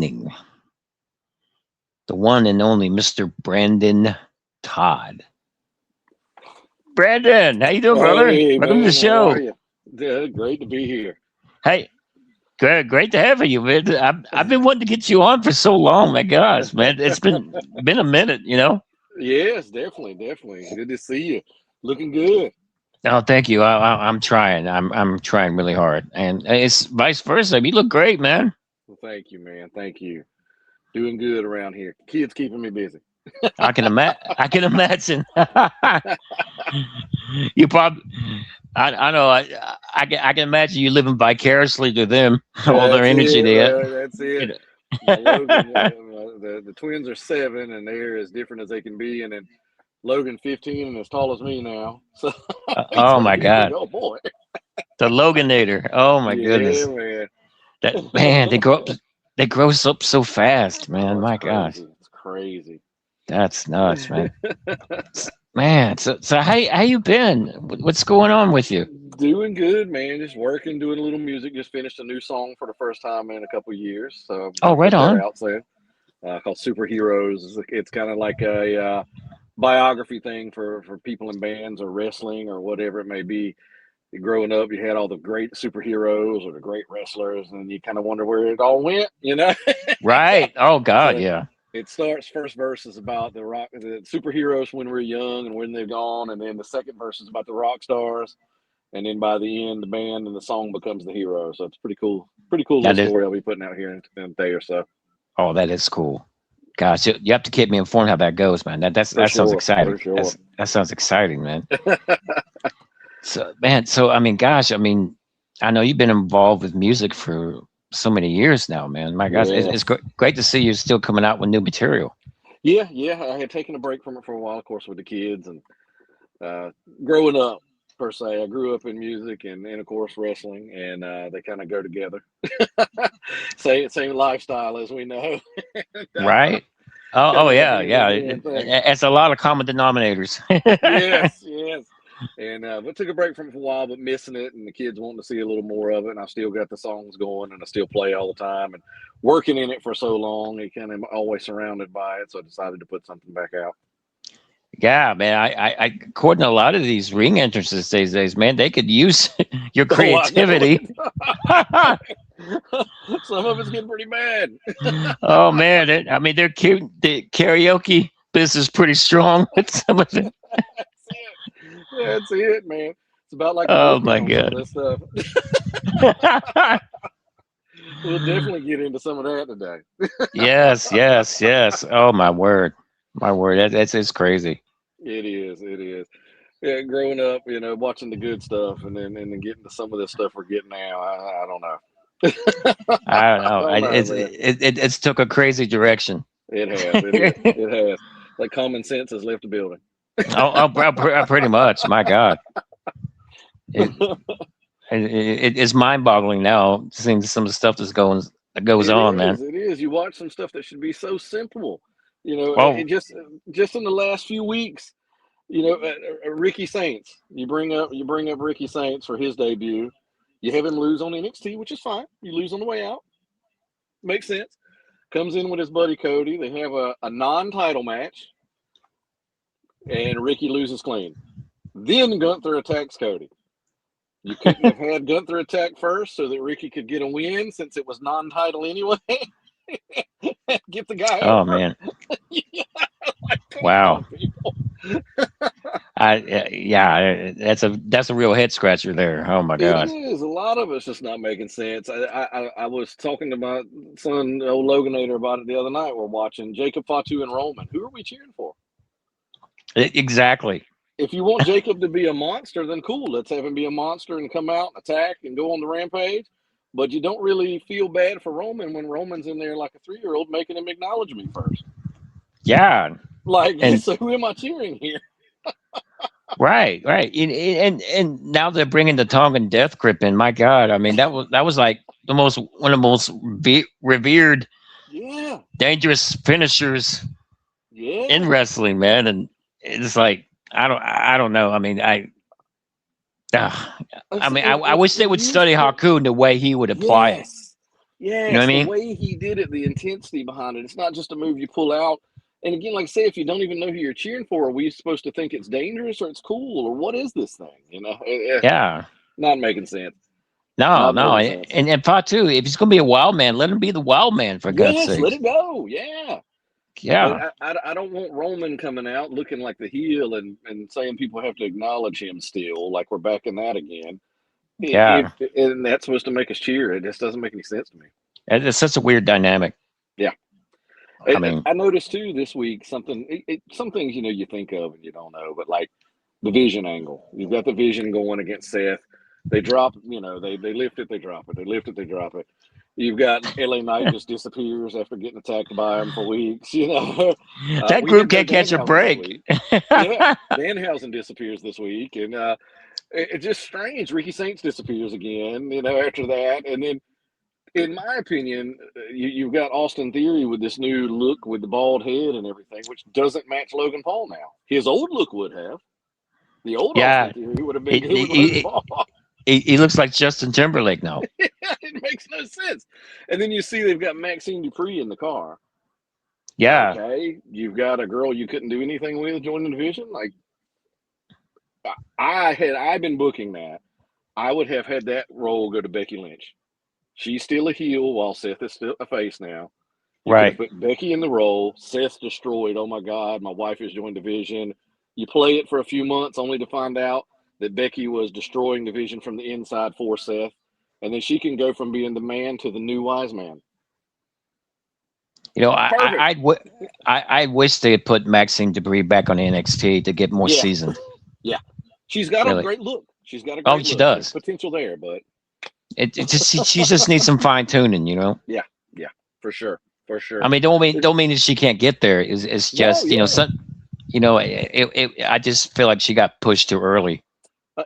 evening. The one and only Mr. Brandon Todd. Brandon, how you doing, brother? Hey Welcome to the man, how are show. you? Yeah, great to be here. Hey, great to have you, man. I've been wanting to get you on for so long. My gosh, man, it's been a minute, you know. Yes, definitely. Good to see you. Looking good. Oh, thank you. I'm trying. I'm trying really hard, and it's vice versa. You look great, man. Well, thank you, man. Thank you. Doing good around here. Kids keeping me busy. I can imagine. You probably. I know. I can imagine you living vicariously to them. All their That's energy it, there. man. That's You it. know. My Logan, the twins are 7, and they're as different as they can be. And then Logan 15 and as tall as me now, so he's Oh gonna my be a big God, old boy. the Loganator. Oh my Yeah, goodness. man. That man, they grow up. They grow up so fast, man. Oh, it's My gosh, crazy. It's crazy. that's nuts, man. Man, so how you been? What's going on with you? Doing good, man. Just working, doing a little music. Just finished a new song for the first time in a couple of years, so I'm Oh, gonna right put that on. out soon. Called Superheroes. It's kind of like a biography thing for people in bands or wrestling or whatever it may be. Growing up, you had all the great superheroes or the great wrestlers, and you kind of wonder where it all went, you know. Right. Oh God, So yeah. it starts. First verse is about the superheroes when we're young and when they're gone, and then the second verse is about the rock stars, and then by the end, the band and the song becomes the hero. So it's pretty cool little That is. story I'll be putting out here in a day or so. Oh, that is cool. Gosh, you have to keep me informed how that goes, man. For That sounds sure, exciting. for sure. That sounds exciting, man. So, man, so I mean, gosh, I mean, I know you've been involved with music for so many years now, man. My gosh, it's Yes, great to see you still coming out with new material. yeah. I had taken a break from it for a while, of course, with the kids and uh, growing up per se. I grew up in music and of course wrestling, and they kind of go together. Same lifestyle as we know. Right? Kind Oh of a yeah, hand in yeah. hand thing. It's a lot of common denominators. Yes. And but took a break from it for a while, but missing it, and the kids wanting to see a little more of it. And I still got the songs going, and I still play all the time. And working in it for so long, you kind of always surrounded by it. So I decided to put something back out. Yeah, man. According to a lot of these ring entrances these days, man, they could use your Oh, I know creativity. it. Some of it's getting pretty bad. Oh man, I mean, they're cute. The karaoke business is pretty strong with some of it. That's it. That's it, man. It's about like the Oh booking my on some of god. this stuff. We'll definitely get into some of that today. Yes. Oh my word, my word. That's it's crazy. It is. It is. Yeah, growing up, watching the good stuff, and then getting to some of this stuff we're getting now. I don't know. I don't I know. don't know, man. It's took a crazy direction. It has. It is. It has. Like common sense has left the building. Pretty much. My God, it, it's mind boggling now seeing some of the stuff that goes It on, man. is. It is. You watch some stuff that should be so simple. It Oh, just in the last few weeks. Ricky Saints. You bring up Ricky Saints for his debut. You have him lose on NXT, which is fine. You lose on the way out. Makes sense. Comes in with his buddy Cody. They have a non-title match, and Ricky loses clean. Then Gunther attacks Cody. You couldn't have had Gunther attack first so that Ricky could get a win since it was non-title anyway. Get the guy oh over. man. Like, come Wow. on, people. Yeah, that's a real head scratcher there. Oh my It God. is. A lot of it's just not making sense. I was talking to my son, old Loganator, about it the other night. We're watching Jacob Fatu and Roman. Who are we cheering for? Exactly. If you want Jacob to be a monster, then cool. Let's have him be a monster and come out and attack and go on the rampage. But you don't really feel bad for Roman when Roman's in there like a 3-year-old making him acknowledge me first. Yeah, Like, and so who am I cheering here? right. And now they're bringing the Tongan death grip in. My God, I mean that was like the most one of the most revered, Yeah, dangerous finishers in yeah. wrestling, man. And it's like I don't know. I mean uh, I If, mean I if, wish they if would you study put Haku the way he would apply it. Yes. You know what I Yes, the mean? way he did it, the intensity behind it. It's not just a move you pull out. And again, like I say, if you don't even know who you're cheering for, are we supposed to think it's dangerous or it's cool or what is this thing? Yeah. Not making sense. No, Not no. making sense. And part two, if he's gonna be a wild man, let him be the wild man for God's Yes, let sakes. it go. Yeah. But Yeah. I don't want Roman coming out looking like the heel and saying people have to acknowledge him still, like we're back in that again. If Yeah. and that's supposed to make us cheer, it just doesn't make any sense to me. It's such a weird dynamic. Yeah, I mean, I noticed too this week something. Some things you think of and you don't know, but like the vision angle. You've got the vision going against Seth. They drop, they lift it, they drop it. They lift it, they drop it. You've got LA Knight just disappears after getting attacked by him for weeks. that We group had no can't catch a Danhausen this break. week. Yeah, Danhausen disappears this week, and it's just strange. Ricky Saints disappears again. After that, and then in my opinion, you've got Austin Theory with this new look with the bald head and everything, which doesn't match Logan Paul now. His old look would have. The old Yeah. Austin Theory would have been He, good with Logan he, Paul. he looks like Justin Timberlake now. It makes no sense. And then you see they've got Maxine Dupree in the car. Yeah. Okay, you've got a girl you couldn't do anything with joining the division. Like I been booking that, I would have had that role go to Becky Lynch. She's still a heel while Seth is still a face now. You could have Right. put Becky in the role. Seth's destroyed. Oh my God, my wife has joined division. You play it for a few months only to find out that Becky was destroying division from the inside for Seth. And then she can go from being the man to the new wise man. You know, I I, Perfect. I'd w- I wish they had put Maxine Debris back on NXT to get more Yeah. seasoned. Yeah. She's got a Really. great look. She's got a Oh, great she look. There's does. potential there, but It just she just needs some fine tuning. yeah, yeah, for sure. For I sure. mean, don't mean that she can't get there. It's No, just yeah. some. I just feel like she got pushed too early.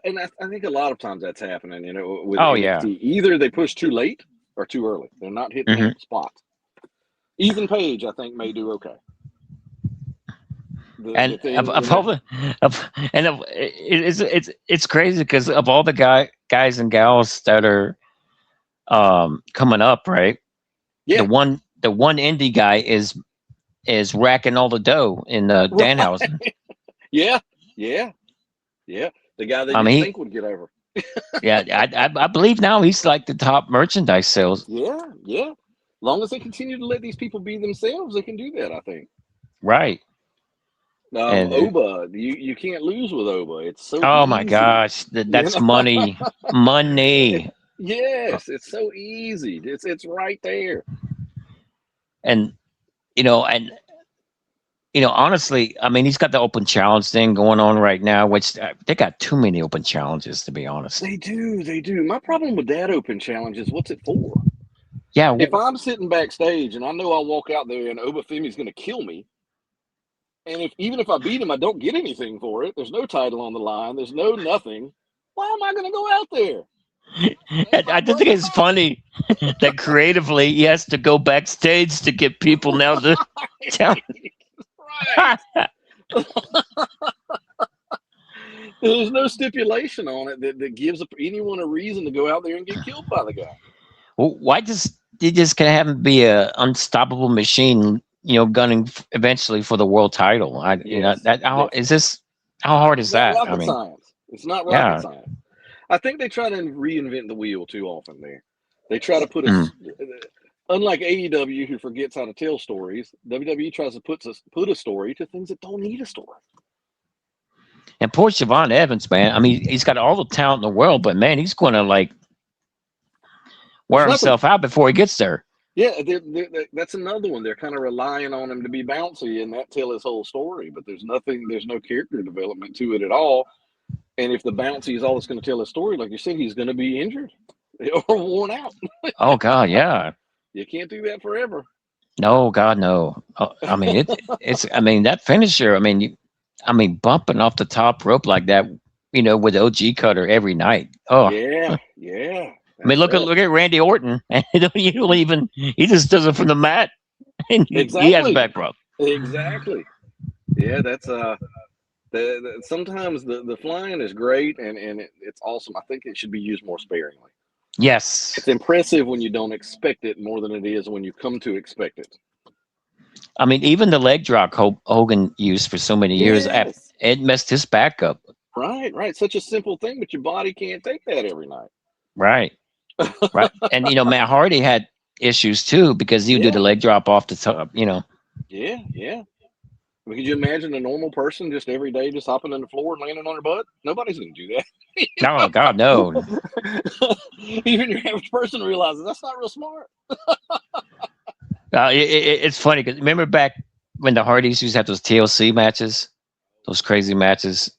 And I think a lot of times that's happening, with Oh yeah. NXT. Either they push too late or too early. They're not hitting Hmm. that spot. Ethan Page, I think, may do okay. The And thing, of all the, it's crazy because of all the guys and gals that are coming up, right? yeah, The one indie guy is racking all the dough in right, Danhausen. yeah, yeah, yeah. The guy they I didn't mean, think would get over. yeah, I believe now he's like the top merchandise sales. Yeah, yeah. Long as they continue to let these people be themselves, they can do that. I think. Right. And Oba, you can't lose with Oba. It's so oh my easy. gosh, You that's know? money, money. Yes, it's so easy. It's right there. And you know, and honestly, I mean, he's got the open challenge thing going on right now, which they got too many open challenges, to be honest. They do, they do. My problem with that open challenge is what's it for? Yeah, If I'm sitting backstage and I know I'll walk out there and Obafemi's going to kill me, and even if I beat him, I don't get anything for it. There's no title on the line. There's no nothing. Why am I going to go out there? That's my I just think bread and it's funny that creatively he has to go backstage to get people now to tell. butter. Right. There's no stipulation on it that gives anyone a reason to go out there and get killed by the guy. Well, why just you just gonna have him be a unstoppable machine? Gunning eventually for the world title. Yes, That how definitely. is this? How hard It's is not that? I rocket mean, science. It's not rocket yeah. science. I think they try to reinvent the wheel too often there. They try to put Mm. unlike AEW, who forgets how to tell stories, WWE tries to put a story to things that don't need a story. And poor Siobhan Evans, man. I mean, he's got all the talent in the world, but man, he's going to like There's wear nothing. himself out before he gets there. Yeah, that's another one. They're kind of relying on him to be bouncy and that tell his whole story, but there's nothing. There's no character development to it at all. And if the bouncy is all that's going to tell his story, like you said, he's going to be injured or worn out. Oh God, yeah. You can't do that forever. No, God, no. I mean, it's. I mean, that finisher. I mean, bumping off the top rope like that. With OG cutter every night. Oh, Yeah, yeah, I mean, that's look at right. look at Randy Orton. And you don't even. He just does it from the mat, and he has Exactly, back rub. exactly. Yeah, that's sometimes the flying is great and it's awesome. I think it should be used more sparingly. Yes. It's impressive when you don't expect it more than it is when you come to expect it. I mean, even the leg drop Hogan used for so many years, Yes. it messed his back up. Right, right. Such a simple thing, but your body can't take that every night. Right. Right. And Matt Hardy had issues too because he would do the Yeah, leg drop off the top. yeah, yeah. I mean, could you imagine a normal person just every day just hopping on the floor and landing on their butt? Nobody's going to do Oh God, no. that. Even your average person realizes that's not real smart. It's funny because remember back when the Hardys used to have those TLC matches, those crazy matches,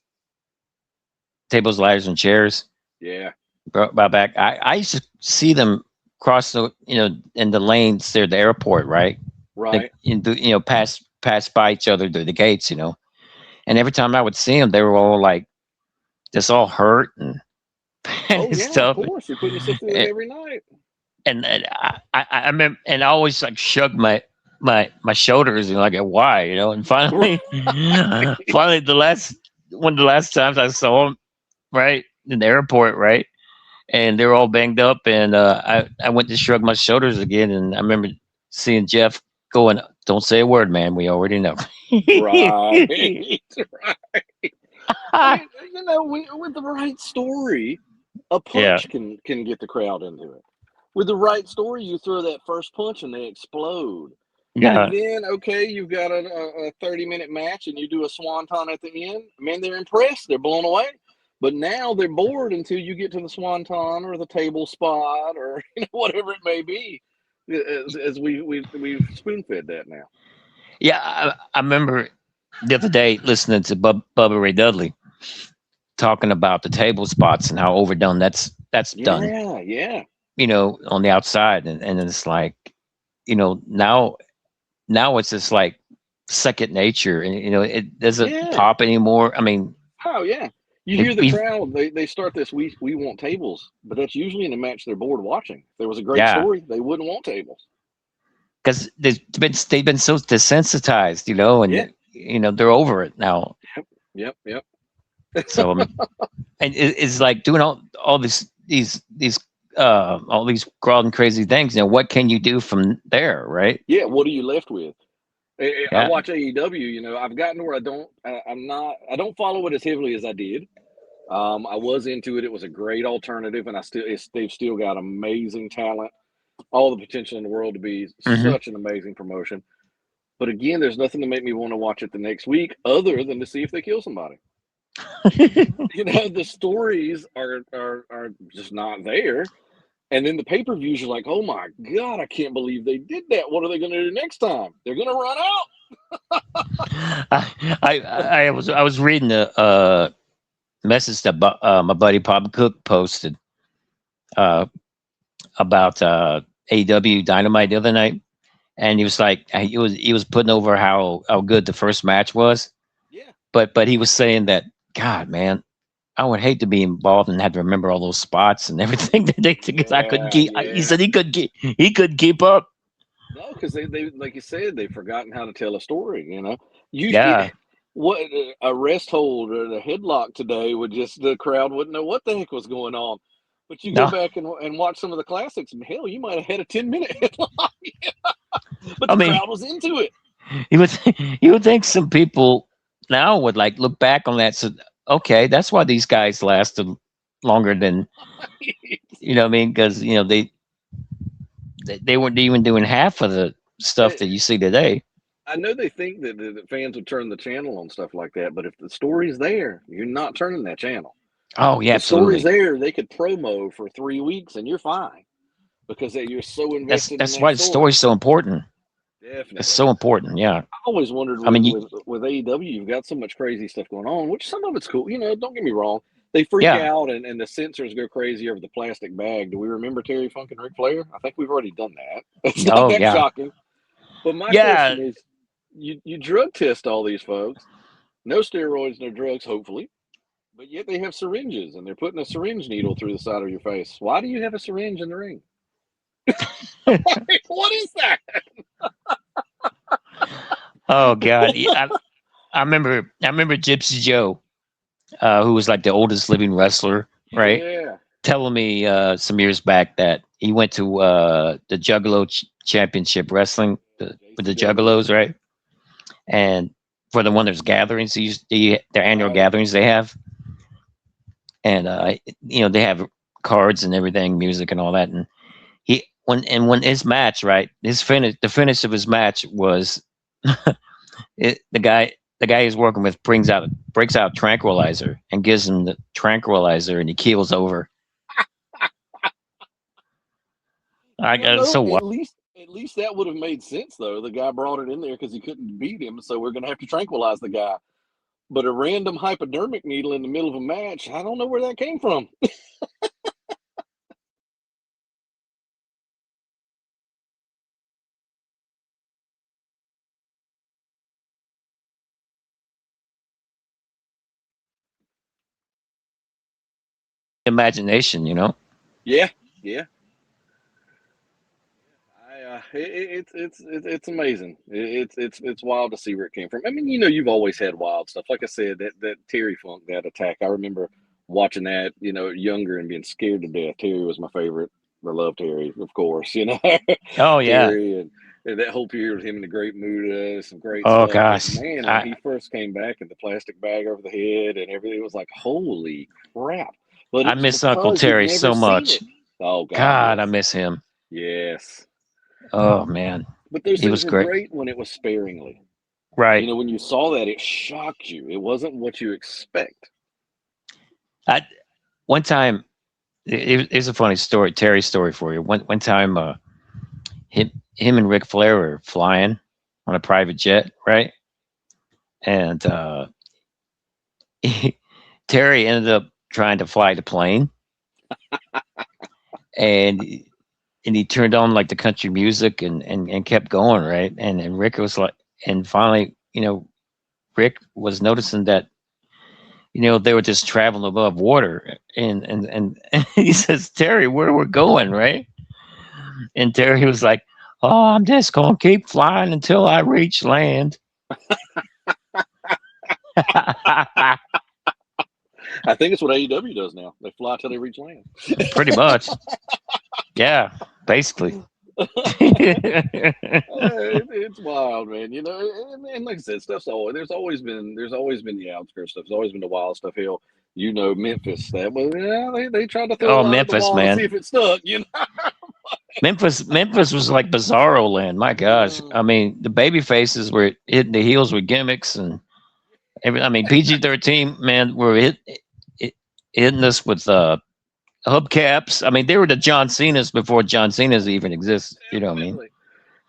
tables, ladders, and chairs. Yeah, Brought back. I used to see them cross in the lanes there at the airport, right? Like right. pass by each other to the gates. And every time I would see them, they were all like just all hurt and Oh and yeah, of stuff. course. You're putting yourself through that And, every night. and I remember, and I always like shrugged my shoulders and like why. And finally, finally one of the last times I saw them, right, in the airport, right, and they were all banged up, and I went to shrug my shoulders again, and I remember seeing Jeff going, "Don't say a word, man. We already know." Right, right. I mean, with the right story, a Yeah, punch can get the crowd into it. With the right story, you throw that first punch and they explode. And yeah, then, okay, you've got a 30-minute match and you do a swanton at the end. Man, they're impressed. They're blown away. But now they're bored until you get to the swanton or the table spot or whatever it may be. As we've spoon fed that now. yeah. I remember the other day listening to Bubba Ray Dudley talking about the table spots and how overdone that's done. Yeah, yeah, On the outside, and it's like, now it's just like second nature, and it doesn't yeah. pop anymore. I mean, Oh yeah. You we hear the we crowd, they start this we want tables, but that's usually in a match they're bored watching. If there was a great yeah, story, they wouldn't want tables. because they've been so desensitized, Yeah. and they're over it now. Yep, yep. So I mean, and it's like doing all these all these wild and crazy things. What can you do from there, right? Yeah, what are you left with? I Yeah. watch AEW, I've gotten to where I don't follow it as heavily as I did. I was into it. It was a great alternative, and they've still got amazing talent, all the potential in the world to be Hmm. such an amazing promotion. But again, there's nothing to make me want to watch it the next week other than to see if they kill somebody. The stories are just not there. And then the pay-per-views, you're like, oh my God, I can't believe they did that. What are they going to do next time? They're going to run I was reading a message that my buddy Bob Cook posted uh, about AW Dynamite the other night, and he was like, he was putting over how good the first match was, Yeah. but he was saying that, God, man, I would hate to be involved and have to remember all those spots and everything that they because I couldn't Yeah, keep. He yeah. said he couldn't keep up. No, because they like you said, they've forgotten how to tell a story. Yeah, What a rest hold or the headlock today would just the crowd wouldn't know what the heck was going on. But you go no, back and watch some of the classics, and hell, you might have had a 10-minute headlock, but I the mean, crowd was into it. you would you would think some people now would like look back on that. So okay, that's why these guys lasted longer than what I mean, because they weren't even doing half of the stuff that you see today. I know they think that fans would turn the channel on stuff like that, but if the story's there, you're not turning that channel. Oh yeah, The story's absolutely. there, they could promo for 3 weeks and you're fine because you're so That's invested in that's that why the story. story's so important. It's Definitely. so important. Yeah. I always wondered I mean, with AEW, you've got so much crazy stuff going on, which some of it's cool. Don't get me wrong. They freak yeah. out and the censors go crazy over the plastic bag. Do we remember Terry Funk and Ric Flair? I think we've already done that. It's not Oh that yeah. shocking. But my Yeah. question is, you drug test all these folks, no steroids, no drugs, hopefully, but yet they have syringes and they're putting a syringe needle through the side of your face. Why do you have a syringe in the ring? What is that? Oh God. Yeah, I remember Gypsy Joe, who was like the oldest living wrestler, right? Yeah. telling me some years back that he went to the Juggalo Championship Wrestling with the JCW. Juggalos, right? And for the one there's gatherings, their annual Right. gatherings they have, and they have cards and everything, music and all that. And when his match, right, the finish of his match was the guy he's working with breaks out tranquilizer and gives him the tranquilizer, and he keels over. I Well, got no, so what? at least that would have made sense though. The guy brought it in there because he couldn't beat him, so we're gonna have to tranquilize the guy. But a random hypodermic needle in the middle of a match, I don't know where that came from. Imagination, you know? Yeah, yeah. It's amazing. It's wild to see where it came from. I mean, you've always had wild stuff. Like I said, that Terry Funk, that attack. I remember watching that, younger and being scared to death. Terry was my favorite. I love Terry, of course. Oh yeah. Terry and that whole period with him in the Great Muda, some great Oh stuff. But gosh. man, when I he first came back and the plastic bag over the head and everything, it was like, holy crap! But I it was miss Uncle because you'd Terry never so seen much. it. Oh God, God, I yes, miss him. yes. Oh man. But those He things was were great. great when it was sparingly. Right. When you saw that, it shocked you. It wasn't what you expect. I one time it's a funny story, Terry story for you. One time him and Ric Flair were flying on a private jet, right? And Terry ended up trying to fly the plane, and he turned on like the country music and kept going, right? And Rick was like, and finally, Rick was noticing that they were just traveling above water, and he says, Terry, where we're going, right? And Terry was like, oh, I'm just gonna keep flying until I reach land. I think it's what AEW does now. They fly till they reach land. Pretty much, yeah, basically. It's wild, man. And like I said, stuff's always there's always been the outskirts stuff. There's always been the wild stuff. Hell, Memphis. That was they tried to throw a Oh, line at the Memphis, wall to see man. if it stuck. Memphis was like bizarro land. My gosh, I mean, the baby faces were hitting the heels with gimmicks and I mean, PG-13 man were hitting us with hubcaps. I mean, they were the John Cena's before John Cena's even exists. You know what I mean? Definitely.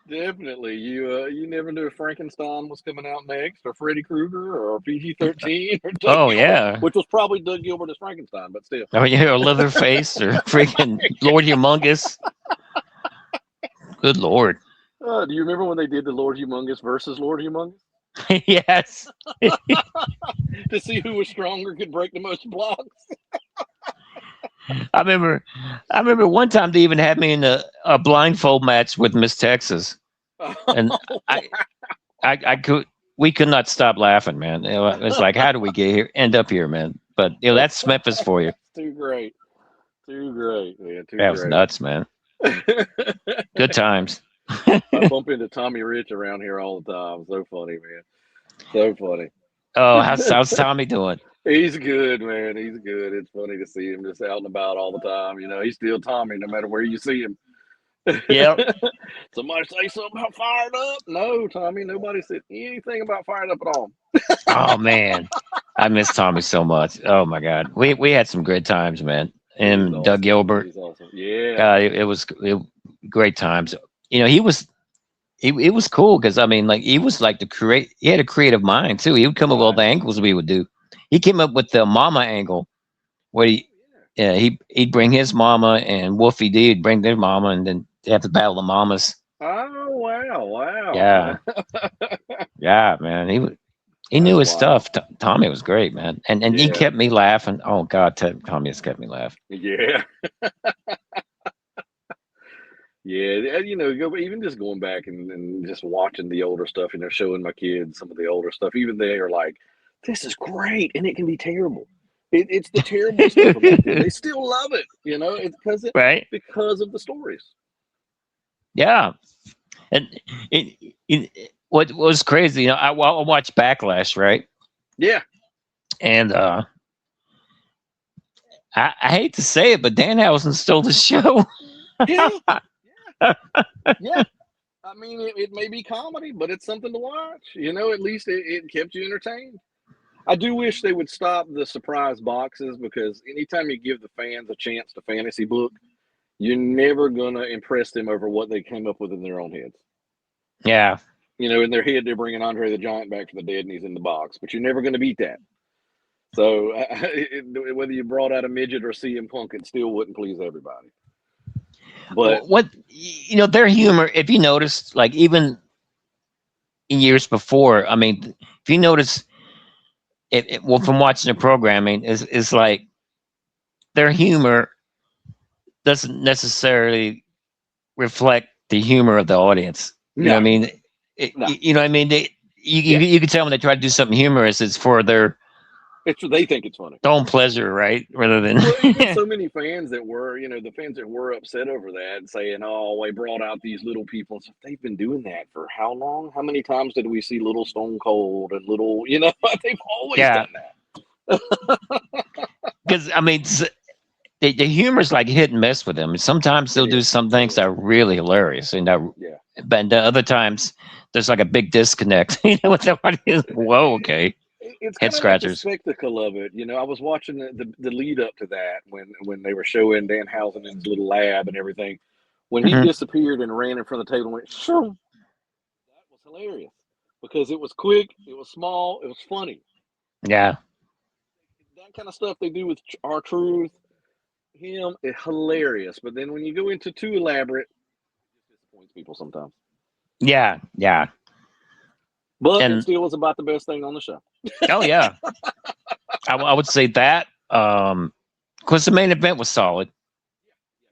Definitely. You never knew if Frankenstein was coming out next, or Freddy Krueger, or PG-13, or Doug Oh Gilbert, yeah. which was probably Doug Gilbert as Frankenstein, but still. Oh yeah, or Leatherface or freaking Lord Humongous. Good lord. Do you remember when they did the Lord Humongous versus Lord Humongous Yes. to see who was stronger, could break the most blocks? I remember I remember one time they even had me in a blindfold match with Miss Texas. And I I could we could not stop laughing, man. It was like, how do we end up here, man? But that's Memphis for you. Too great. Too great, man. Too That was great. nuts, man. Good times. I bump into Tommy Rich around here all the time. So funny, man. So funny. Oh, how's Tommy doing? He's good, man. He's good. It's funny to see him just out and about all the time. He's still Tommy no matter where you see him. Yep. Somebody say something about fired up? No, Tommy. Nobody said anything about fired up at all. Oh man, I miss Tommy so much. Oh my God, we had some great times, man. He's And Doug awesome. Gilbert, He's awesome. Yeah. it was great times. He was it was cool because I mean, like he was like he had a creative mind too. He would come up with all Right. the angles we would do. He came up with the mama angle where yeah, he'd bring his mama and Wolfie D would bring their mama, and then they have to battle the mamas. Oh wow, wow. Yeah, yeah, man. He knew That's his wild. stuff. Tommy was great, man, and he Yeah. kept me laughing. Oh God, Tommy has kept me laughing. Yeah. Yeah, even just going back and just watching the older stuff, showing my kids some of the older stuff, even they are like, this is great, and it can be terrible. It's the terrible stuff about them. They still love it, it's Right? because of the stories. Yeah. And what was crazy, I watched Backlash, right? Yeah. And I hate to say it, but Danhausen stole the show. Yeah. Yeah. I mean, it may be comedy, but it's something to watch. At least it kept you entertained. I do wish they would stop the surprise boxes, because anytime you give the fans a chance to fantasy book, you're never going to impress them over what they came up with in their own heads. Yeah. In their head, they're bringing Andre the Giant back from the dead and he's in the box, but you're never going to beat that. So whether you brought out a midget or CM Punk, it still wouldn't please everybody. But what their humor, if you noticed, like even in years before, I mean, if you notice, well, from watching the programming, is like their humor doesn't necessarily reflect the humor of the audience. You know what I mean? No. You know what I mean? You can tell when they try to do something humorous, it's for they think it's funny. their own pleasure, right? Rather than even so many fans that were, the fans that were upset over that, saying, "Oh, they brought out these little people." So they've been doing that for how long? How many times did we see Little Stone Cold and Little? They've always done that. Because I mean, the humor's like hit and miss with them. Sometimes they'll do some things that are really hilarious, and but the other times there's like a big disconnect. With the audience. Whoa, okay. It's head kind scratchers. Of like the spectacle of it. I was watching the lead up to that when they were showing Danhausen in his little lab and everything. When he disappeared and ran in front of the table and went, shoo, that was hilarious, because it was quick, it was small, it was funny. Yeah. That kind of stuff they do with R-Truth, him, is hilarious. But then when you go into too elaborate, it disappoints people sometimes. Yeah, yeah. But it still was about the best thing on the show. Oh yeah. I would say that. Because the main event was solid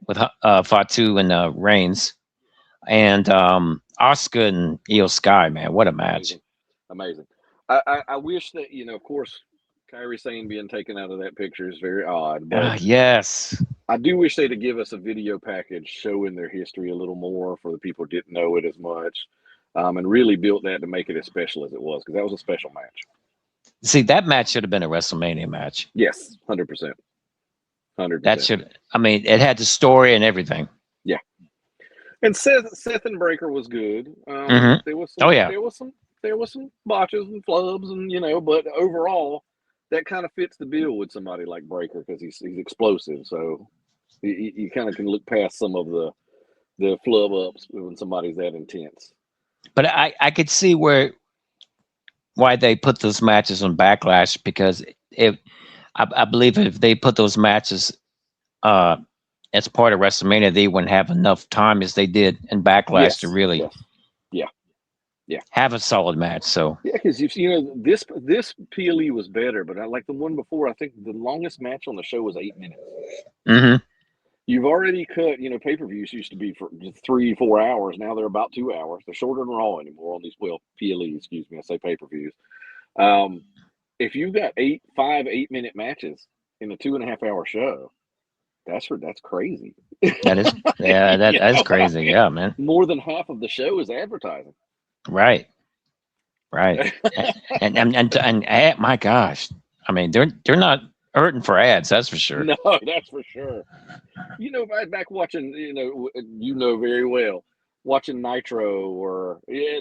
with Fatu and Reigns, and Asuka and Io Sky. Man, what a match! Amazing. I wish that of course, Kairi Sane being taken out of that picture is very odd. But yes, I do wish they'd give us a video package showing their history a little more for the people who didn't know it as much, and really built that to make it as special as it was, because that was a special match. See, that match should have been a WrestleMania match. Yes, 100%. 100%. That should. I mean, it had the story and everything. Yeah. And Seth and Breaker was good. There was some botches and flubs, and but overall, that kind of fits the bill with somebody like Breaker, because he's explosive. So you kind of can look past some of the flub ups when somebody's that intense. But I could see why they put those matches on Backlash, because I believe if they put those matches as part of WrestleMania, they wouldn't have enough time as they did in Backlash to really have a solid match. So because this PLE was better, but I like the one before. I think the longest match on the show was 8 minutes. Mm-hmm. You've already cut. Pay-per-views used to be for 3-4 hours. Now they're about 2 hours. They're shorter than Raw anymore on these. Well, PLE, excuse me. I say pay-per-views. If you've got 5 8-minute matches in a 2.5 hour show, that's crazy. That is, yeah, that's crazy. Yeah, man. More than half of the show is advertising. Right. and my gosh, I mean, they're not hurting for ads. That's for sure. No, that's for sure. Back watching, very well, watching Nitro or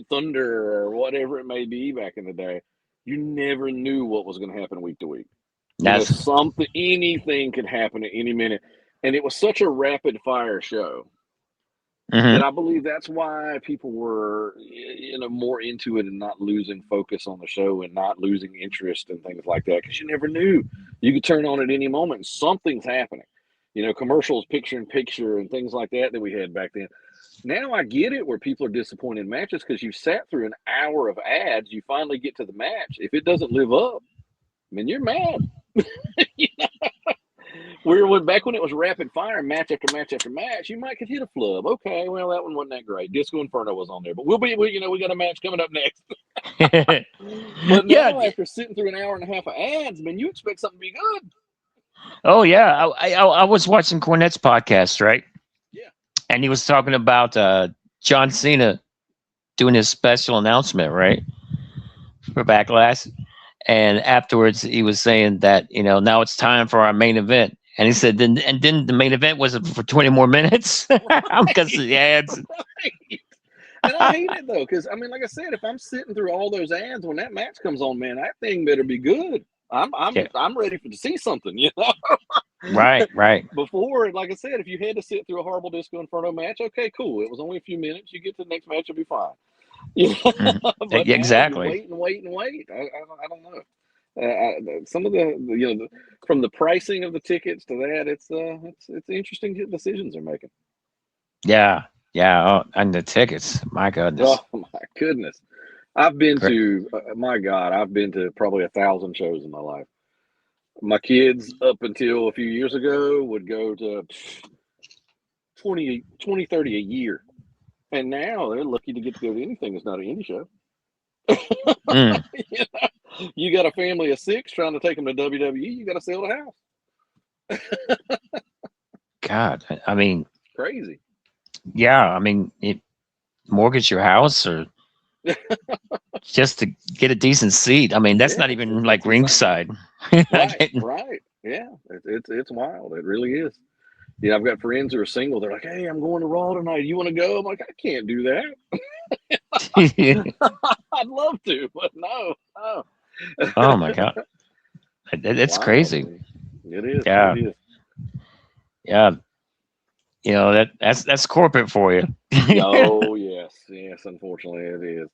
Thunder or whatever it may be back in the day, you never knew what was going to happen week to week. Anything could happen at any minute. And it was such a rapid fire show that I believe that's why people were, more into it and not losing focus on the show and not losing interest and things like that. Because you never knew. You could turn on at any moment and something's happening. Commercials, picture in picture and things like that we had back then. Now I get it where people are disappointed in matches, because you've sat through an hour of ads. You finally get to the match. If it doesn't live up, I mean, you're mad. Back when it was rapid fire, match after match after match, you might could hit a flub. Okay, well, that one wasn't that great. Disco Inferno was on there, but we got a match coming up next. But now, after sitting through an hour and a half of ads, man, you expect something to be good. Oh yeah, I was watching Cornette's podcast, right? Yeah. And he was talking about John Cena doing his special announcement, right, for Backlash. And afterwards, he was saying that now it's time for our main event. And he said, then the main event was for 20 more minutes because Right. the ads. Right. And I hate it though, because I mean, like I said, if I'm sitting through all those ads when that match comes on, man, that thing better be good. I'm I'm Yeah, I'm ready to see something, you know. right, right. Before, like I said, if you had to sit through a horrible Disco Inferno match, okay, cool. It was only a few minutes. You get to the next match, you'll be fine. You Mhm. know? But now you Exactly. wait and wait and wait. I don't know. Some of from the pricing of the tickets to that, it's interesting decisions they're making. Yeah, yeah. Oh, and the tickets, my goodness. Oh my goodness. I've been Great. to, my God, I've been to probably 1,000 shows in my life. My kids, up until a few years ago, would go to 20, 30 a year. And now they're lucky to get to go to anything that's not an indie show. Mm, You know, you got a family of 6 trying to take them to WWE, you got to sell the house. God, I mean, Crazy. yeah, I mean, mortgage your house or just to get a decent seat. I mean, that's Yeah, not even like it's insane. ringside. Right, right. Yeah, it's wild. It really is. Yeah, I've got friends who are single. They're like, "Hey, I'm going to Raw tonight. You want to go?" I'm like, "I can't do that. I'd love to, but no, no." Oh my god, it's Wild, crazy. man. It is. Yeah, It is. yeah. That's corporate for you. Oh yes, yes. Unfortunately, it is.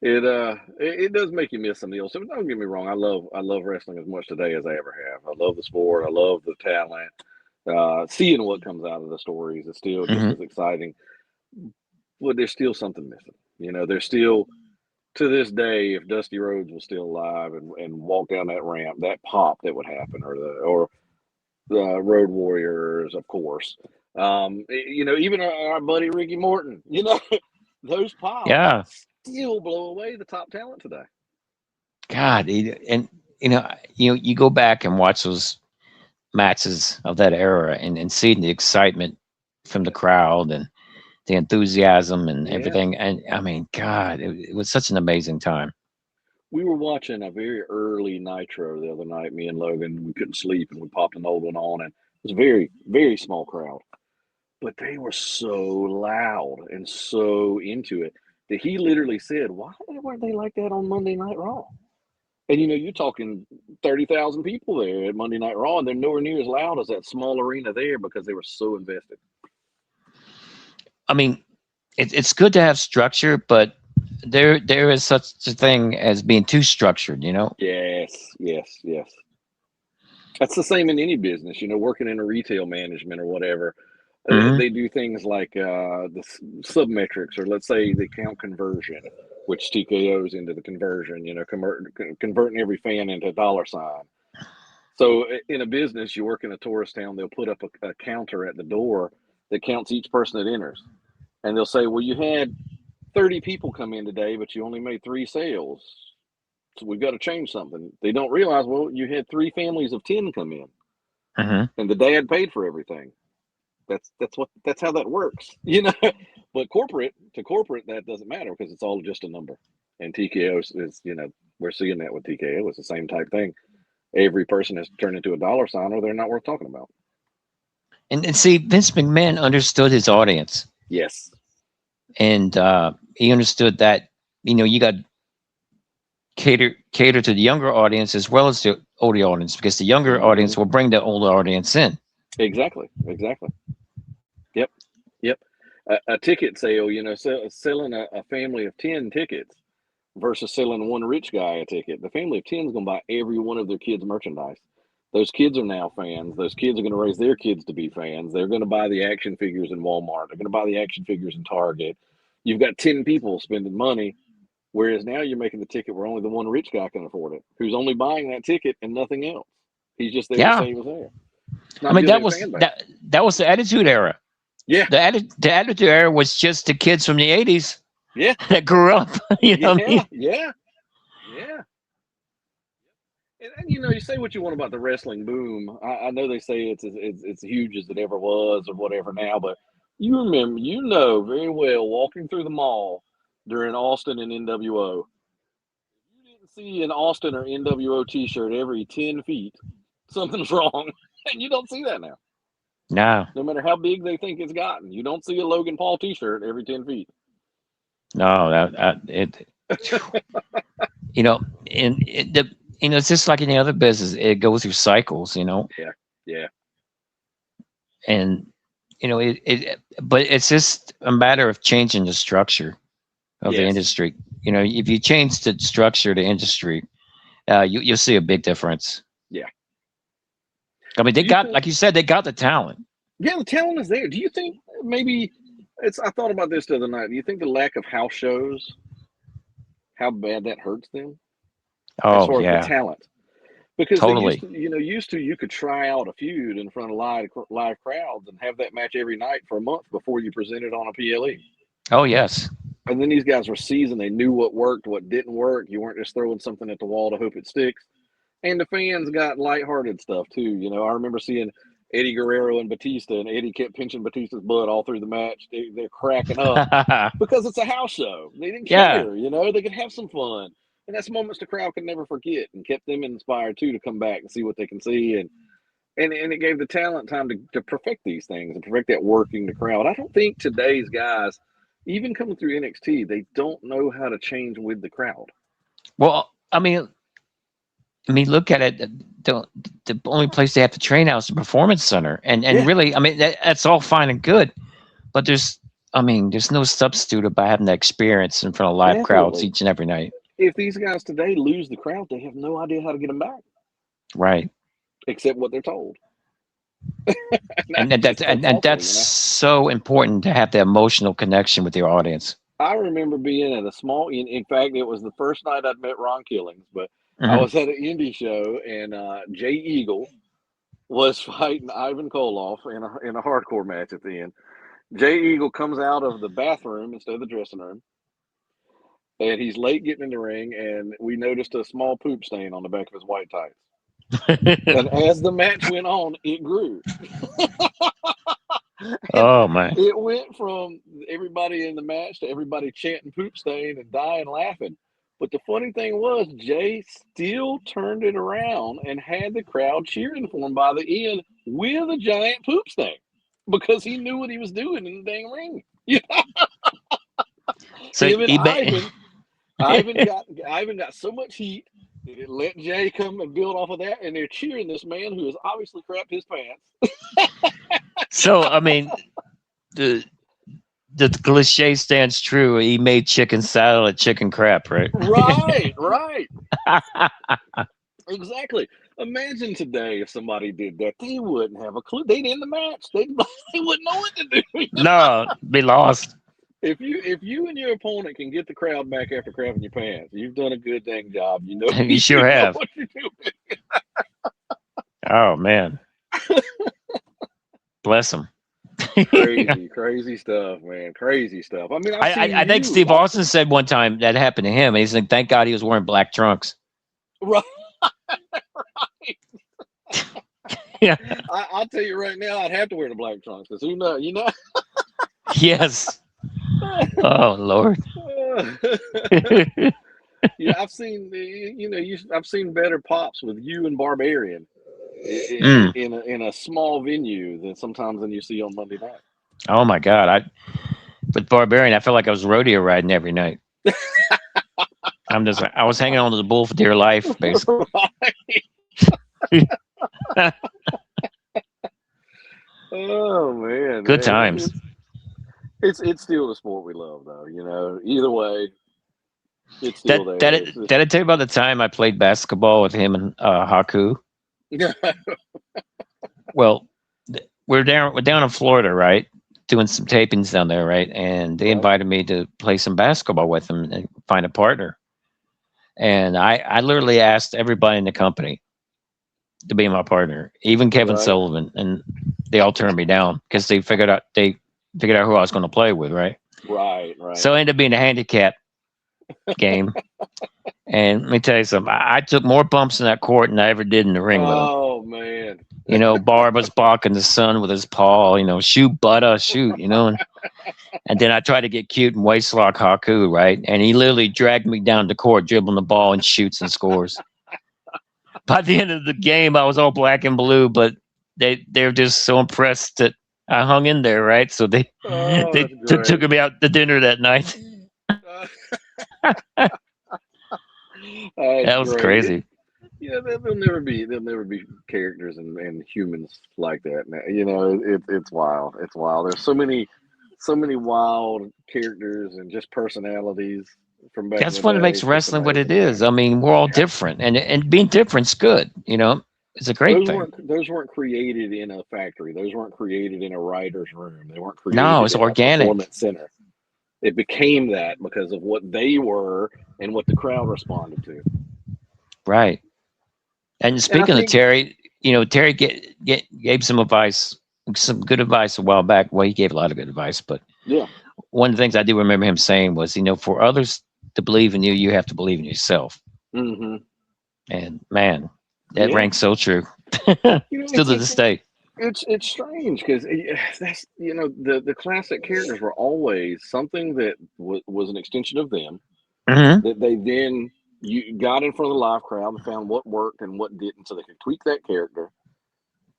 It does make you miss some deals. So don't get me wrong. I love wrestling as much today as I ever have. I love the sport. I love the talent. Seeing what comes out of the stories is still just Hmm. as exciting. But there's still something missing. There's still, to this day, if Dusty Rhodes was still alive and walked down that ramp, that pop that would happen, or the Road Warriors, of course. Even our buddy Ricky Morton. Those pops Yeah, still blow away the top talent today. God, and you go back and watch those matches of that era and see the excitement from the Yes, crowd and the enthusiasm and yes. everything. And I mean, God, it was such an amazing time. We were watching a very early Nitro the other night. Me and Logan, we couldn't sleep, and we popped an old one on, and it was a very, very small crowd. But they were so loud and so into it that he literally said, "Why weren't they like that on Monday Night Raw?" And you're talking 30,000 people there at Monday Night Raw, and they're nowhere near as loud as that small arena there because they were so invested. I mean, it's good to have structure, but there is such a thing as being too structured. Yes, yes, yes. That's the same in any business, working in a retail management or whatever. Hmm. They do things like the submetrics, or let's say the count conversion, which TKOs into the conversion, converting every fan into a dollar sign. So in a business, you work in a tourist town, they'll put up a counter at the door that counts each person that enters. And they'll say, well, you had 30 people come in today, but you only made 3 sales. So we've got to change something. They don't realize, well, you had 3 families of 10 come in, Hmm. and the dad paid for everything. That's how that works. But corporate, that doesn't matter because it's all just a number. And TKO is, we're seeing that with TKO. It's the same type thing. Every person has turned into a dollar sign, or they're not worth talking about. And see, Vince McMahon understood his audience, Yes. and he understood that you got cater to the younger audience as well as the older audience because the younger Mm-hmm. audience will bring the older audience in. Exactly. Exactly. Yep. Yep. A ticket sale, selling a family of 10 tickets versus selling one rich guy a ticket. The family of 10 is going to buy every one of their kids' merchandise. Those kids are now fans. Those kids are going to raise their kids to be fans. They're going to buy the action figures in Walmart. They're going to buy the action figures in Target. You've got 10 people spending money, whereas now you're making the ticket where only the one rich guy can afford it, who's only buying that ticket and nothing else. He's just there to Yeah, say he was there. It's I not mean building a fan base. that was the Attitude Era. Yeah, The Attitude Era was just the kids from the '80s yeah, that grew up. You know what I yeah, mean? yeah, yeah. And, you say what you want about the wrestling boom. I know they say it's huge as it ever was or whatever now, but you remember, very well walking through the mall during Austin and NWO. If you didn't see an Austin or NWO T-shirt every 10 feet, something's wrong, and you don't see that now. No, No matter how big they think it's gotten, you don't see a Logan Paul T-shirt every 10 feet. no, it. And it's just like any other business. It goes through cycles. Yeah, yeah, And but it's just a matter of changing the structure of the yes, industry. If you change the structure of the industry, you'll see a big difference. yeah. I mean, Do they you got, think? like you said, they got the talent. Yeah, the talent is there. Do you think maybe it's? I thought about this the other night. Do you think the lack of house shows, how bad that hurts them as Oh far as the yeah, talent? Because they used totally. to, you could try out a feud in front of live crowds and have that match every night for a month before you presented on a PLE. Oh yes. And then these guys were seasoned; they knew what worked, what didn't work. You weren't just throwing something at the wall to hope it sticks. And the fans got lighthearted stuff too. I remember seeing Eddie Guerrero and Batista, and Eddie kept pinching Batista's butt all through the match. They're cracking up because it's a house show. They didn't Yeah. care, they could have some fun. And that's moments the crowd could never forget and kept them inspired too to come back and see what they can see. And it gave the talent time to perfect these things and perfect that working the crowd. I don't think today's guys, even coming through NXT, they don't know how to change with the crowd. Well, I mean, look at it. The only place they have to train out is the performance center, and Yeah, really, I mean, that's all fine and good, but there's no substitute about having that experience in front of live crowds definitely. each and every night. If these guys today lose the crowd, they have no idea how to get them back, Right. except what they're told. And And that's just and awful, that's so important to have the emotional connection with your audience. I remember being at a small. In fact, it was the first night I'd met Ron Killings, but I Hmm. was at an indie show, and Jay Eagle was fighting Ivan Koloff in a hardcore match at the end. Jay Eagle comes out of the bathroom instead of the dressing room, and he's late getting in the ring, and we noticed a small poop stain on the back of his white tights. And as the match went on, it grew. And Oh my. it went from everybody in the match to everybody chanting poop stain and dying laughing. But the funny thing was, Jay still turned it around and had the crowd cheering for him by the end with a giant poop stain because he knew what he was doing in the dang ring. So Him and eBay. Ivan got so much heat that it let Jay come and build off of that, and they're cheering this man who has obviously crapped his pants. So I mean, the the cliche stands true. He made chicken salad chicken crap, right? Right, right. Exactly. Imagine today if somebody did that. They wouldn't have a clue. They'd end the match. They wouldn't know what to do. No, be lost. If you and your opponent can get the crowd back after crapping your pants, you've done a good dang job. You You sure know have. what you're doing. Oh man, bless him. Crazy, crazy stuff, man. Crazy stuff. I mean, I've seen I think you. Steve Austin said one time that happened to him. He's like, thank God he was wearing black trunks. Right. Yeah. I'll tell you right now, I'd have to wear the black trunks because who knows, Yes. Oh Lord. Yeah, I've seen I've seen better pops with you and Barbarian Mm. in a small venue than you see on Monday night. Oh my God. With Barbarian, I felt like I was rodeo riding every night. I was hanging on to the bull for dear life, basically. Oh man, Good times. it's still the sport we love, though. Either way, it's still there. Did I tell you about the time I played basketball with him and Haku? Well, we're down in Florida, right? Doing some tapings down there, right? And they Right. invited me to play some basketball with them and find a partner. And I literally asked everybody in the company to be my partner, even Kevin Right. Sullivan, and they all turned me down because they figured out who I was going to play with, right? Right. So I ended up being a handicap game. And let me tell you something. I took more bumps in that court than I ever did in the ring with him. Oh man. Barb was blocking the sun with his paw. Shoot, butter, shoot. And then I tried to get cute and waist lock Haku, right? And he literally dragged me down the court, dribbling the ball and shoots and scores. By the end of the game, I was all black and blue, but they're just so impressed that I hung in there, right? So they Oh, they that's took great. me out to dinner that night. Uh, That that's was great. crazy. Yeah, there'll never be characters and humans like that. Now. It's wild. It's wild. There's so many wild characters and just personalities from back in That's the what day. makes It's just wrestling what it amazing, is. man. I mean, we're all Yeah. different, and being different's good. It's a great thing. Those weren't created in a factory. Those weren't created in a writer's room. They weren't No, created it's in a organic, performance center. It became that because of what they were and what the crowd responded to. right? And And I speaking of think, Terry, Terry gave some good advice a while back. Well, he gave a lot of good advice, but yeah, one of the things I do remember him saying was, for others to believe in you, you have to believe in yourself. hmm And man, that yeah. rings so true. You know, Still to this day. it's strange because that's the classic characters were always something that was an extension of them Hmm. that they then you got in front of the live crowd and found what worked and what didn't, so they could tweak that character,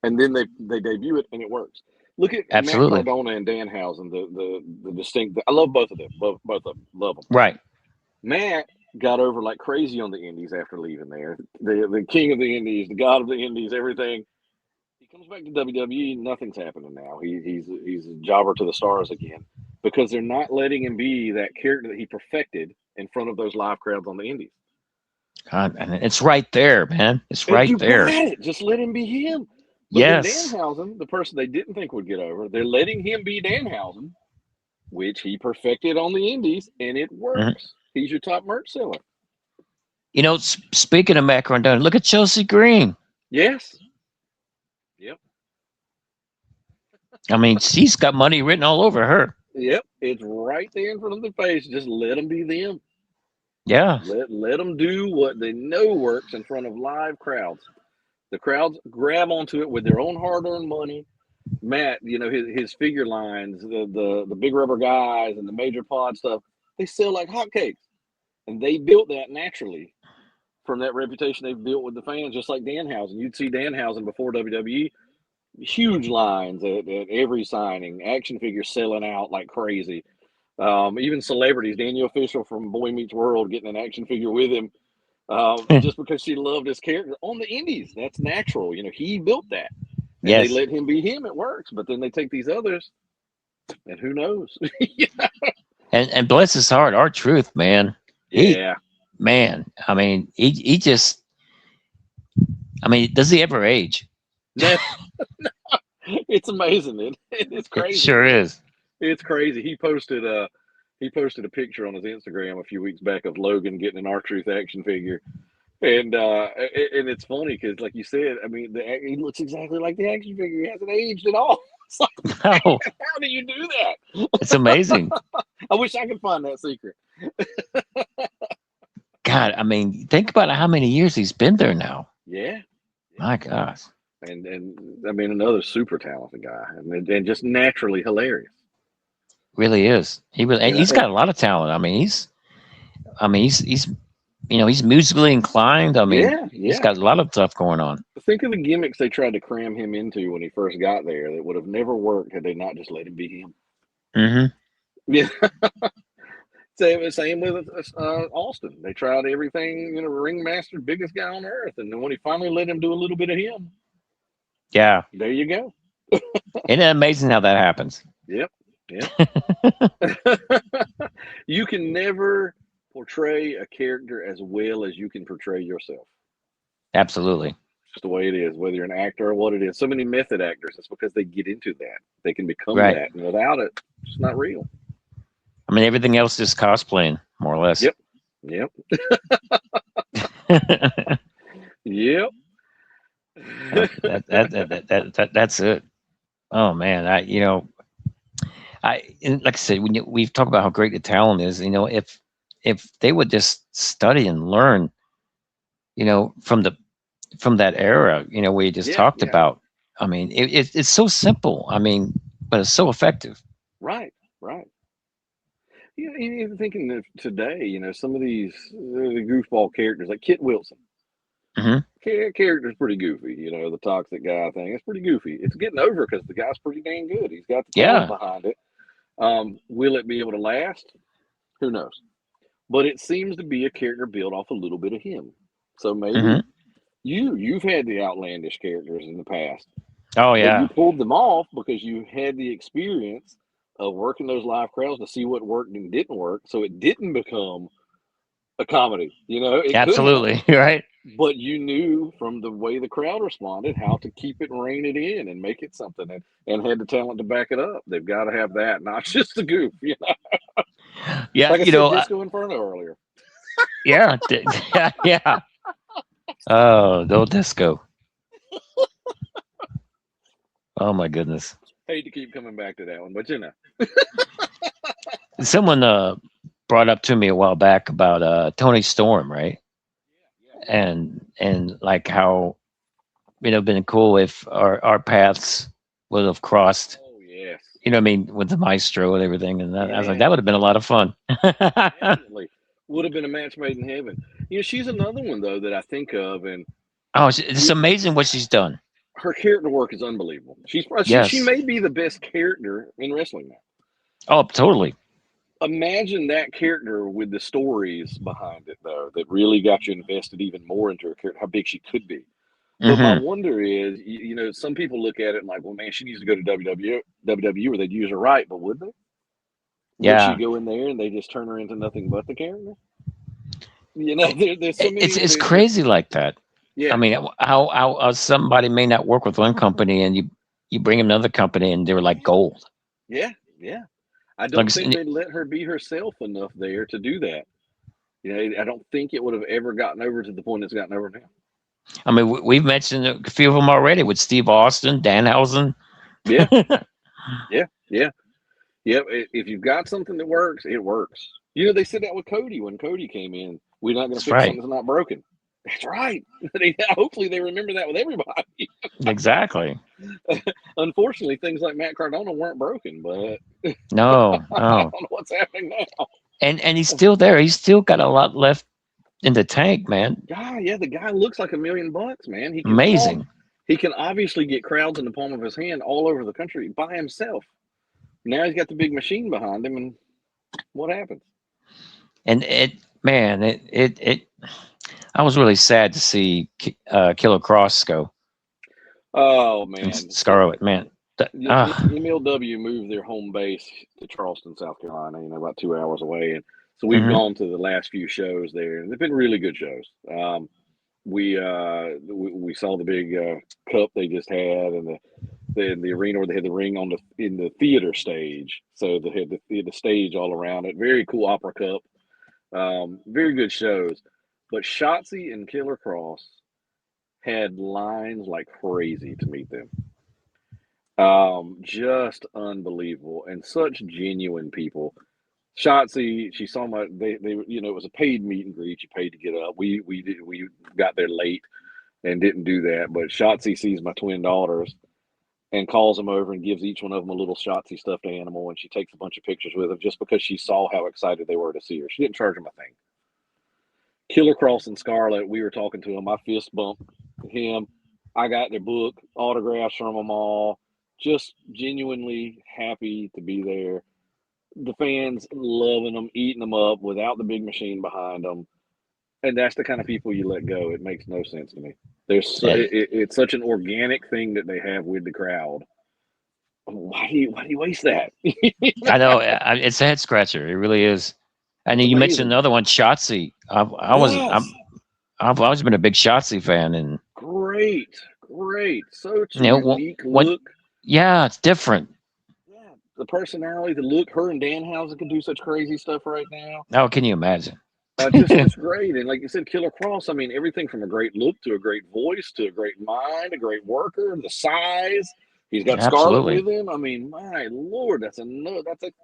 and then they debut it and it works. Look at Matt Absolutely. Cardona and Danhausen, the distinct. I love both of them, both of them, love them. Right. Matt got over like crazy on the Indies after leaving there. The king of the Indies, the god of the Indies, everything. He comes back to WWE, nothing's happening now. He's a jobber to the stars again because they're not letting him be that character that he perfected in front of those live crowds on the Indies. God, and it's right there, man. It's And right you got there. it. Just let him be him. But then Yes. Danhausen, the person they didn't think would get over, they're letting him be Danhausen, which he perfected on the Indies, and it Mhm. works. He's your top merch seller. Speaking of Macron Dunn, look at Chelsea Green. Yes. Yep. I mean, she's got money written all over her. Yep. It's right there in front of their face. Just let them be them. Yeah. Let them do what they know works in front of live crowds. The crowds grab onto it with their own hard-earned money. Matt, his figure lines, the big rubber guys, and the major pod stuff, they sell like hotcakes, and they built that naturally from that reputation they've built with the fans. Just like Danhausen, you'd see Danhausen before WWE, huge lines at every signing, action figures selling out like crazy. Even celebrities, Daniel Official from Boy Meets World getting an action figure with him just because she loved his character on the Indies. That's natural. He built that, and they Yes. let him be him. It works. But then they take these others, and who knows? And bless his heart, our truth, man. He Yeah. man. I mean, he just. I mean, does he ever age? No, it's amazing. It's It crazy. sure is. It's crazy. He posted a picture on his Instagram a few weeks back of Logan getting an R-Truth action figure. And it's funny because, like you said, I mean, he looks exactly like the action figure. He hasn't aged at all. It's like, No, how do you do that? it's amazing. I wish I could find that secret. God, I mean, think about how many years he's been there now. Yeah, My gosh, and I mean, another super talented guy, and just naturally hilarious. really is. And he's And got a lot of talent. I mean, he's musically inclined. I mean, yeah, he's yeah. got a lot of stuff going on. Think of the gimmicks they tried to cram him into when he first got there that would have never worked had they not just let him be him. Hmm. Yeah. Same with Austin. They tried everything, ringmaster, biggest guy on earth, and then when he finally let him do a little bit of him, Yeah, there you go. isn't it amazing how that happens? Yep, yep. You can never portray a character as well as you can portray yourself. Absolutely. It's just the way it is, whether you're an actor or what it is. So many method actors, it's because they get into that. They can become Right. that, and without it, it's not real. I mean, everything else is cosplaying, more or less. Yep, yep, yep. That's it. Oh man, and like I said, we've talked about how great the talent is. If if they would just study and learn, from that era, we just Yeah, talked yeah. about. I mean, it's so simple. I mean, but it's so effective. Right, right. Yeah, even thinking of today, some of these the goofball characters like Kit Wilson. Hmm. Character's pretty goofy, the toxic guy thing. It's pretty goofy. It's getting over because the guy's pretty dang good. He's got the talent Yeah. behind it. Will it be able to last? Who knows? But it seems to be a character built off a little bit of him. So maybe Hmm. you've had the outlandish characters in the past, Oh but you yeah. pulled them off because you had the experience of working those live crowds to see what worked and didn't work. So it didn't become a comedy. It could have, Absolutely. Right. but you knew from the way the crowd responded how to keep it, rein it in, and make it something, and had the talent to back it up. They've got to have that, not just the goof. Yeah. Like I said, Disco Inferno earlier. Yeah. Yeah. Yeah. Oh, no disco. Oh my goodness. Hate to keep coming back to that one, but Someone brought up to me a while back about Tony Storm, right? yeah, And like how been cool if our paths would have crossed. oh yes, What I mean, with the Maestro and everything, and I was like, that yes, would have been a lot of fun. definitely would have been a match made in heaven. She's another one though that I think of, and Oh, it's amazing what she's done. her character work is unbelievable. She Yes. may be the best character in wrestling now. Oh, totally. Imagine that character with the stories behind it, though, that really got you invested even more into her character, how big she could be. But my Hmm. wonder is, some people look at it and like, well, man, she needs to go to WWE where they'd use her right, but would they? Would she Yeah. go in there and they just turn her into nothing but the character? There's so It's many. it's crazy like that. I Yeah, mean, how somebody may not work with one company and you bring them another company and they're like gold. yeah, yeah. I Like don't think they'd let her be herself enough there to do that. I don't think it would have ever gotten over to the point it's gotten over now. I mean, we've mentioned a few of them already with Steve Austin, Danhausen. Yeah, That's yeah, yeah. Yep. If you've got something that works, it works. They said that with Cody when Cody came in. We're not going to fix right. something that's not broken. That's right. Hopefully they remember that with everybody. Exactly. Unfortunately, things like Matt Cardona weren't broken, but No, I no. don't know what's happening now. And he's still there. He's still got a lot left in the tank, man. Yeah, the guy looks like $1,000,000, man. He can talk. Amazing. He can obviously get crowds in the palm of his hand all over the country by himself. Now he's got the big machine behind him, and what happens? And man, it I was really sad to see Killer Cross go Oh and man, so Scarlet, man. MLW moved their home base to Charleston, South Carolina, about 2 hours away. And so we've Hmm. gone to the last few shows there, and they've been really good shows. We saw the big cup they just had, and the arena where they had the ring in the theater stage. So they had the stage all around it. Very cool opera cup. Very good shows. But Shotzi and Killer Cross had lines like crazy to meet them. Just unbelievable and such genuine people. Shotzi, she saw they it was a paid meet and greet. You paid to get up. We got there late and didn't do that. But Shotzi sees my twin daughters and calls them over and gives each one of them a little Shotzi stuffed animal, and she takes a bunch of pictures with them just because she saw how excited they were to see her. She didn't charge them a thing. Killer Cross and Scarlet, we were talking to him. I fist bumped him. I got their book, autographs from them all. Just genuinely happy to be there. The fans loving them, eating them up without the big machine behind them. And that's the kind of people you let go. It makes no sense to me. And It's such an organic thing that they have with the crowd. Why do you waste that? I know it's a head scratcher. It really is. And It's then you mentioned amazing. another one, Shotzi. Yes, I've always been a big Shotzi fan, and great. Such you a know unique what? look. Yeah, it's different. Yeah, the personality, the look. Her and Danhausen can do such crazy stuff right now. How can you imagine? Just great. And like you said, Killer Cross. I mean, everything from a great look to a great voice to a great mind, a great worker, the size. He's got Scarlett Absolutely. with him. I mean, my Lord,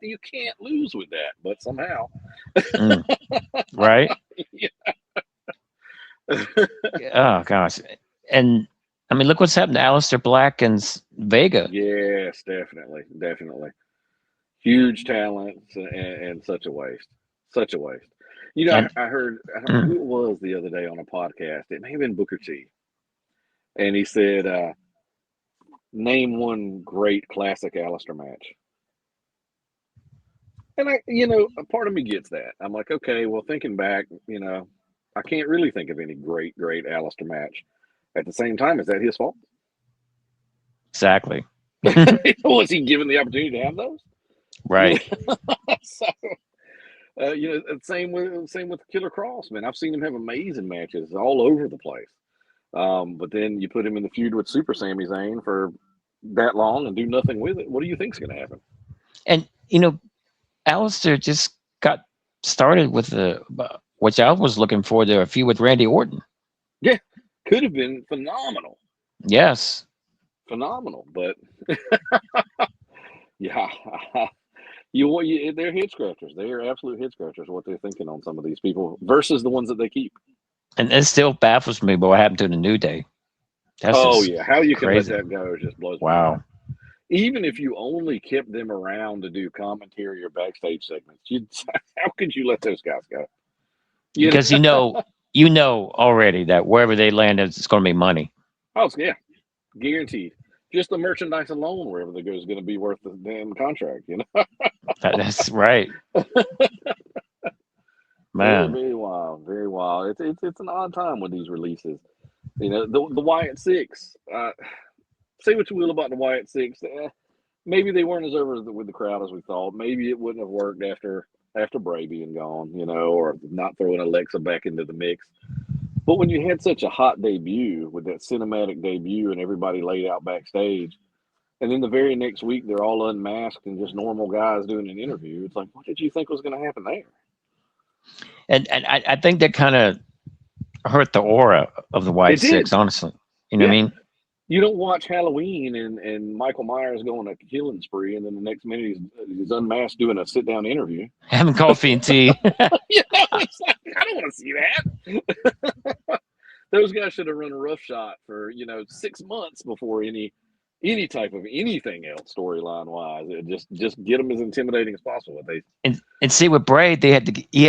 you can't lose with that. But somehow, Mm, right? yeah. Oh gosh. And I mean, look what's happened to Alistair Black and Vega. Yes, definitely, definitely. Huge talents and such a waste. Such a waste. You know, And I heard, I don't know mm, who it was the other day on a podcast. It may have been Booker T. And he said, name one great classic Alistair match. And a part of me gets that. I'm like, okay, well, thinking back, I can't really think of any great Alistair match. At the same time, is that his fault? exactly. Was he given the opportunity to have those? You Right. know, so same with Killer Cross, man. I've seen him have amazing matches all over the place. But then you put him in the feud with Super Sami Zayn for that long and do nothing with it. What do you think's going to happen? And Alistair just got started with the which I was looking for there a few with Randy Orton. Yeah, could have been phenomenal, Yes. phenomenal. But yeah, they're head scratchers. They are absolute head scratchers. What they're thinking on some of these people versus the ones that they keep. And it still baffles me what happened to the New Day. That's Oh just yeah, how you can let crazy. that go just blows my mind. Wow. Even if you only kept them around to do commentary or backstage segments, how could you let those guys go? Because already that wherever they land, it's going to be money. Oh yeah, guaranteed. Just the merchandise alone, wherever they go, is going to be worth the damn contract. That's right, Very, man. very wild, very wild. It's an odd time with these releases. The Wyatt Six. Say what you will about the Wyatt Six. Maybe they weren't as over with the crowd as we thought. Maybe it wouldn't have worked after Bray being gone, or not throwing Alexa back into the mix. But when you had such a hot debut with that cinematic debut and everybody laid out backstage, and then the very next week they're all unmasked and just normal guys doing an interview, it's like, what did you think was going to happen there? And I think that kind of hurt the aura of the White It did. Six, honestly. You know what Yeah. I mean? You don't watch Halloween and Michael Myers going a killing spree, and then the next minute he's unmasked doing a sit down interview. Having coffee and tea. It's like, I don't want to see that. Those guys should have run a rough shot for 6 months before any type of anything else storyline wise. Just get them as intimidating as possible. And see with Bray, he had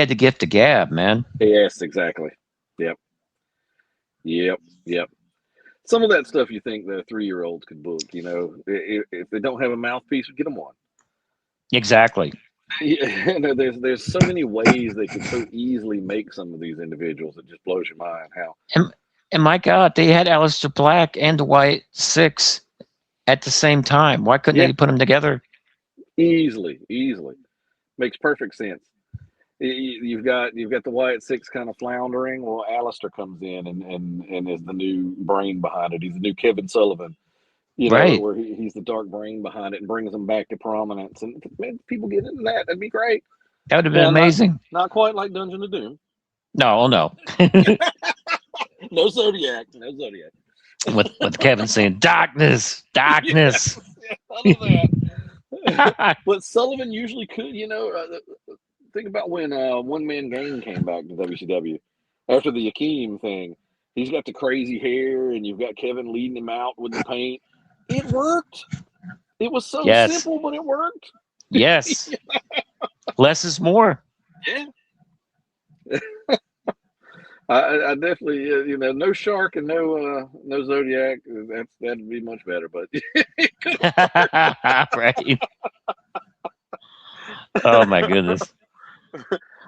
the gift of gab, man. Yes, exactly. Yep. Some of that stuff you think that 3-year-olds could book. If they don't have a mouthpiece, get them one. Exactly. Yeah, there's so many ways they could so easily make some of these individuals. It just blows your mind how. And my God, they had Alistair Black and the White Six at the same time. Why couldn't they put them together? Easily makes perfect sense. You've got the Wyatt Six kind of floundering. Well, Alistair comes in and is the new brain behind it. He's the new Kevin Sullivan. Right. Where he's the dark brain behind it and brings them back to prominence. And man, people get into that. That'd be great. That would have been Now, amazing. not quite like Dungeon of Doom. No. No Zodiac. with Kevin saying darkness. Yes, none of that. But Sullivan usually could, think about when One Man Gang came back to WCW after the Akeem thing. He's got the crazy hair, and you've got Kevin leading him out with the paint. It worked. It was so simple, but it worked. Yes. Less is more. Yeah. I definitely, no Shark and no Zodiac. That'd be much better, but right. Oh my goodness.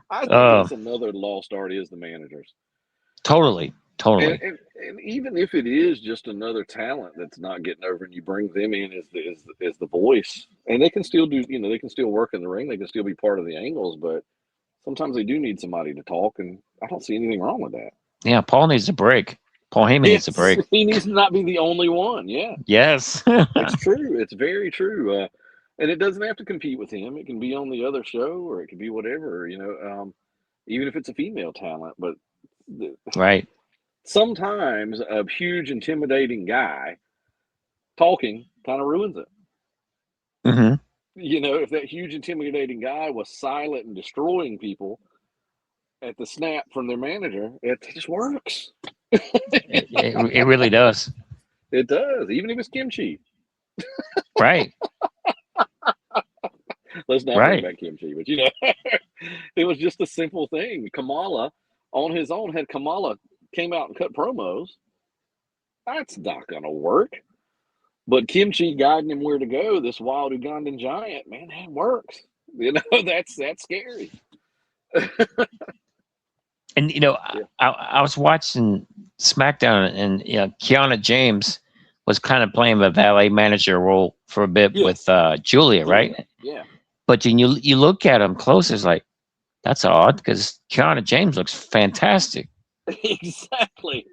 I think that's another lost art is the managers. Totally. And even if it is just another talent that's not getting over, and you bring them in as the voice, and they can still do, they can still work in the ring, they can still be part of the angles, but sometimes they do need somebody to talk, and I don't see anything wrong with that. Yeah, Paul needs a break. Paul Heyman needs a break. He needs to not be the only one. Yeah. Yes. It's true. It's very true. And it doesn't have to compete with him. It can be on the other show, or it can be whatever, even if it's a female talent. But right. Sometimes a huge, intimidating guy talking kind of ruins it. Hmm. You know, if that huge, intimidating guy was silent and destroying people at the snap from their manager, it just works. It really does. It does, even if it's kimchi. Right. Let's not bring Right. back kimchi, but it was just a simple thing. Kamala, on his own, had Kamala came out and cut promos. That's not gonna work. But kimchi guiding him where to go, this wild Ugandan giant, man, that works. That's scary. And Yeah. I was watching SmackDown, and Kiana James was kind of playing the valet manager role for a bit Yes. with Julia, right? Yeah. But then you look at him close, it's like that's odd because Kiana James looks fantastic. Exactly.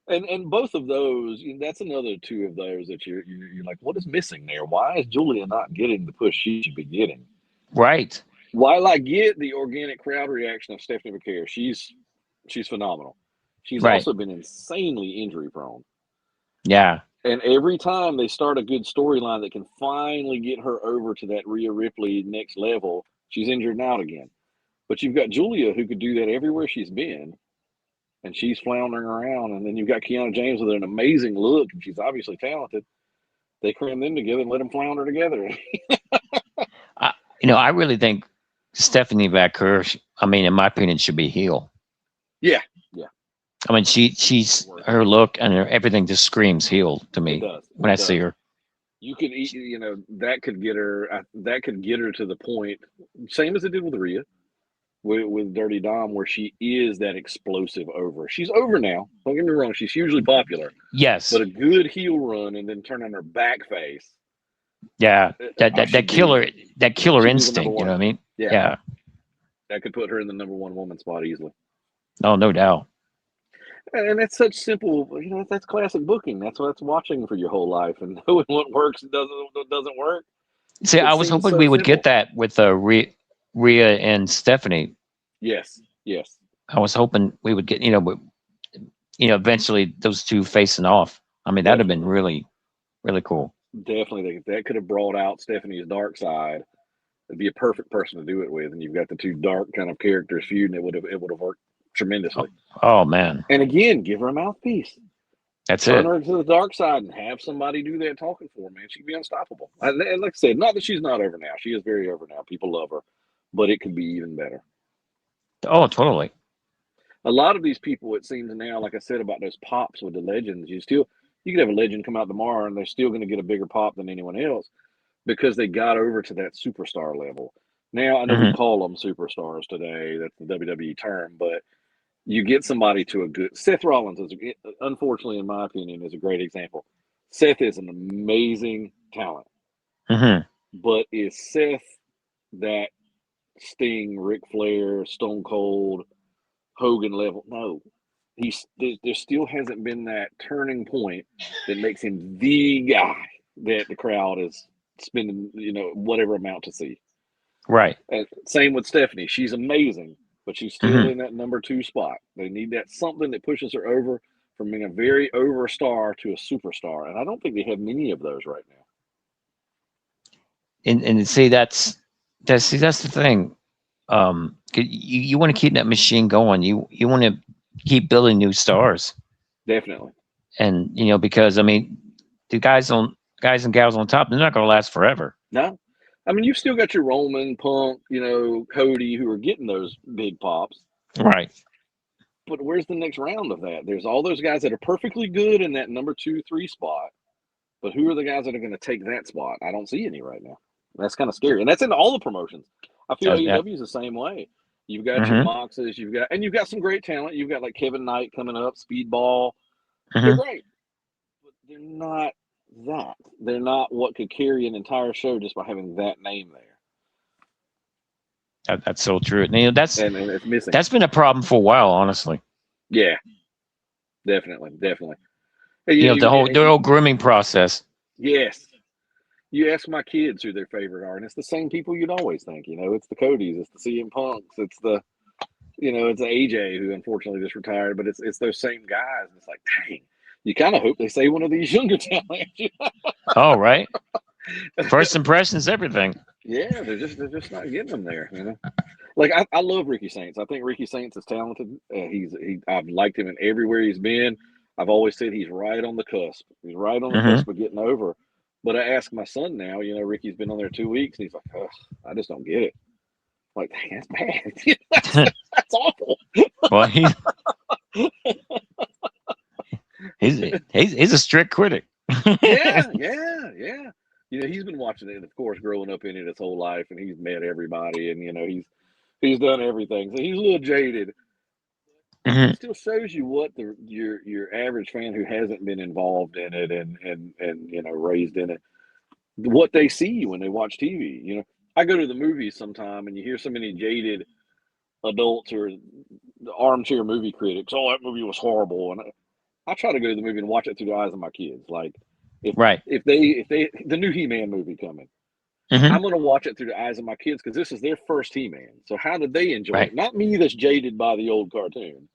And both of those, that's another two of those that you're like, what is missing there? Why is Julia not getting the push she should be getting? Right. While I get the organic crowd reaction of Stephanie McCare, she's phenomenal. She's Right. also been insanely injury prone. Yeah. And every time they start a good storyline that can finally get her over to that Rhea Ripley next level, she's injured and out again. But you've got Julia who could do that everywhere she's been, and she's floundering around. And then you've got Kiana James with an amazing look, and she's obviously talented. They cram them together and let them flounder together. I really think Stephanie Vaquer, I mean, in my opinion, should be heel. Yeah. I mean, she's her look and everything just screams heel to me. It does. When I see her. You could, that could get her. That could get her to the point, same as it did with Rhea, with Dirty Dom, where she is that explosive over. She's over now. Don't get me wrong. She's hugely popular. Yes. But a good heel run and then turn on her back face. Yeah. That killer instinct. You know what I mean? Yeah. That could put her in the number one woman spot easily. Oh, no doubt. And that's such simple, that's classic booking. That's watching for your whole life and knowing what works and doesn't work. See, I was hoping we would get that with Rhea and Stephanie. Yes. I was hoping we would get, eventually those two facing off. I mean, that'd have been really, really cool. Definitely, that could have brought out Stephanie's dark side. It'd be a perfect person to do it with, and you've got the two dark kind of characters feuding. It would have worked tremendously. Oh man! And again, give her a mouthpiece. That's Turn it. her to the dark side and have somebody do that talking for her, man. She'd be unstoppable. And like I said, not that she's not over now. She is very over now. People love her, but it could be even better. Oh, totally. A lot of these people, it seems now, like I said about those pops with the legends, you could have a legend come out tomorrow and they're still going to get a bigger pop than anyone else because they got over to that superstar level. Now, I know we call them superstars today. That's the WWE term, but you get somebody to a good. Seth Rollins is, unfortunately, in my opinion, is a great example. Seth is an amazing talent, but is Seth that Sting, Ric Flair, Stone Cold, Hogan level? No, there still hasn't been that turning point that makes him the guy that the crowd is spending, whatever amount to see. Right. And same with Stephanie. She's amazing, but she's still in that number 2 spot. They need that something that pushes her over from being a very over star to a superstar. And I don't think they have many of those right now. And see, that's the thing. You want to keep that machine going. You want to keep building new stars. Definitely. And because I mean, the guys and gals on top, they're not going to last forever. No. I mean, you've still got your Roman, Punk, Cody, who are getting those big pops. Right. But where's the next round of that? There's all those guys that are perfectly good in that number 2, 3 spot. But who are the guys that are going to take that spot? I don't see any right now. That's kind of scary. And that's in all the promotions. I feel AEW is the same way. You've got your Moxes, you've got some great talent. You've got like Kevin Knight coming up, Speedball. They're great. But they're not that. They're not what could carry an entire show just by having that name there. That's so true. And it's missing. That's been a problem for a while, honestly. Yeah, definitely. The whole grooming process. Yes. You ask my kids who their favorite are, and it's the same people you'd always think. It's the Codys, it's the CM Punks, it's the, it's the AJ who unfortunately just retired, but it's those same guys. And it's like, dang, You kind of hope they say one of these younger talents. Oh, right. First impressions, everything. Yeah, they're just not getting them there. Like I love Ricky Saints. I think Ricky Saints is talented. I've liked him in everywhere he's been. I've always said he's right on the cusp. He's right on the Hmm. cusp of getting over. But I ask my son now. Ricky's been on there 2 weeks, and he's like, "Ugh, I just don't get it." I'm like, dang, that's bad. That's awful. Well, he's a strict critic. Yeah, yeah, yeah. He's been watching it, of course, growing up in it his whole life, and he's met everybody, and he's done everything. So he's a little jaded. Hmm. It still shows you what your average fan who hasn't been involved in it and raised in it, what they see when they watch TV. I go to the movies sometime, and you hear so many jaded adults or the armchair movie critics. Oh, that movie was horrible, and I try to go to the movie and watch it through the eyes of my kids. Like if Right. if they the new He-Man movie coming, Hmm. I'm going to watch it through the eyes of my kids because this is their first He-Man. So how did they enjoy Right. it? Not me that's jaded by the old cartoon,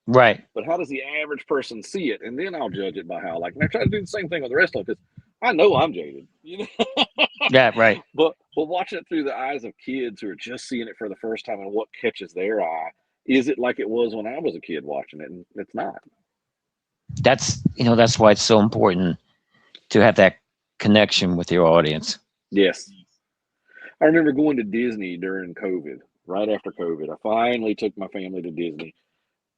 Right. but how does the average person see it? And then I'll judge it by how. Like, and I try to do the same thing with the wrestling because I know I'm jaded, Yeah. Right. but watching it through the eyes of kids who are just seeing it for the first time and what catches their eye, is it like it was when I was a kid watching it? And it's not. That's why it's so important to have that connection with your audience. Yes. I remember going to Disney during COVID, right after COVID. I finally took my family to Disney.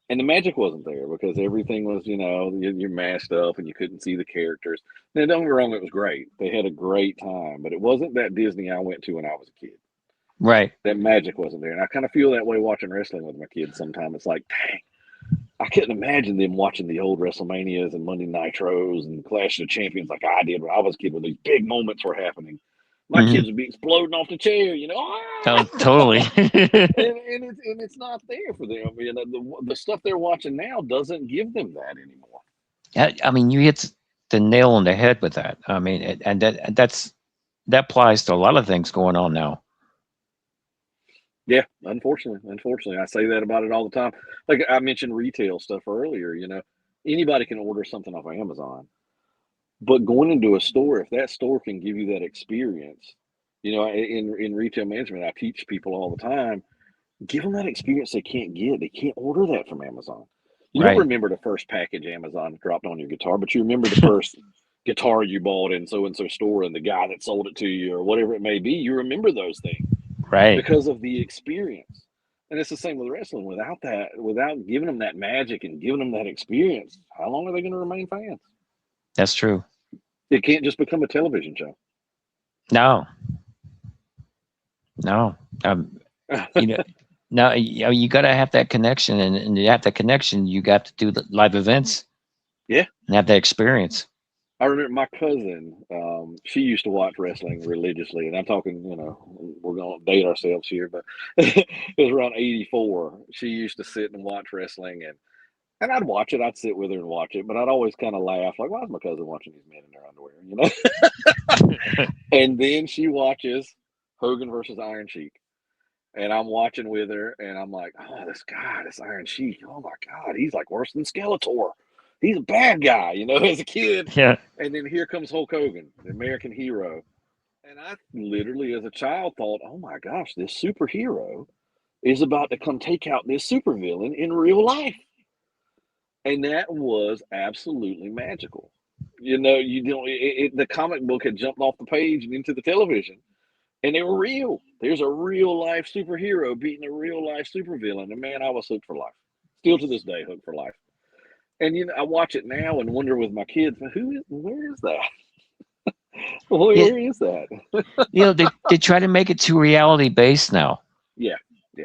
And the magic wasn't there because everything was, you're masked up and you couldn't see the characters. Now, don't get me wrong, it was great. They had a great time, but it wasn't that Disney I went to when I was a kid. Right. That magic wasn't there. And I kind of feel that way watching wrestling with my kids sometimes. It's like, dang, I couldn't imagine them watching the old WrestleManias and Monday Nitros and Clash of the Champions like I did when I was a kid, when these big moments were happening. My Hmm. kids would be exploding off the chair, Oh, ah! totally. and it's not there for them. The stuff they're watching now doesn't give them that anymore. I mean, you hit the nail on the head with that. I mean, and that applies to a lot of things going on now. Yeah, unfortunately, I say that about it all the time. Like I mentioned retail stuff earlier. Anybody can order something off of Amazon, but going into a store, if that store can give you that experience, in retail management, I teach people all the time. Give them that experience they can't get. They can't order that from Amazon. You don't Right. remember the first package Amazon dropped on your guitar, but you remember the first guitar you bought in so and so store and the guy that sold it to you or whatever it may be. You remember those things Right. because of the experience. And it's the same with wrestling. Without giving them that magic and giving them that experience, how long are they going to remain fans? That's true. It can't just become a television show. No. No. You know, now you got to have that connection, and to have that connection, you got to do the live events. Yeah. And have that experience. I remember my cousin, she used to watch wrestling religiously, and I'm talking, we're going to date ourselves here, but it was around 84. She used to sit and watch wrestling, and I'd watch it. I'd sit with her and watch it, but I'd always kind of laugh, like, why is my cousin watching these men in their underwear, And then she watches Hogan versus Iron Sheik. And I'm watching with her, and I'm like, oh, this guy, this Iron Sheik, oh my God, he's like worse than Skeletor. He's a bad guy, as a kid. Yeah. And then here comes Hulk Hogan, the American hero. And I literally, as a child, thought, oh my gosh, this superhero is about to come take out this supervillain in real life. And that was absolutely magical. The comic book had jumped off the page and into the television. And they were real. There's a real life superhero beating a real life supervillain. And man, I was hooked for life. Still to this day, hooked for life. And I watch it now and wonder with my kids, where is that? Where is that? They try to make it too reality based now. Yeah.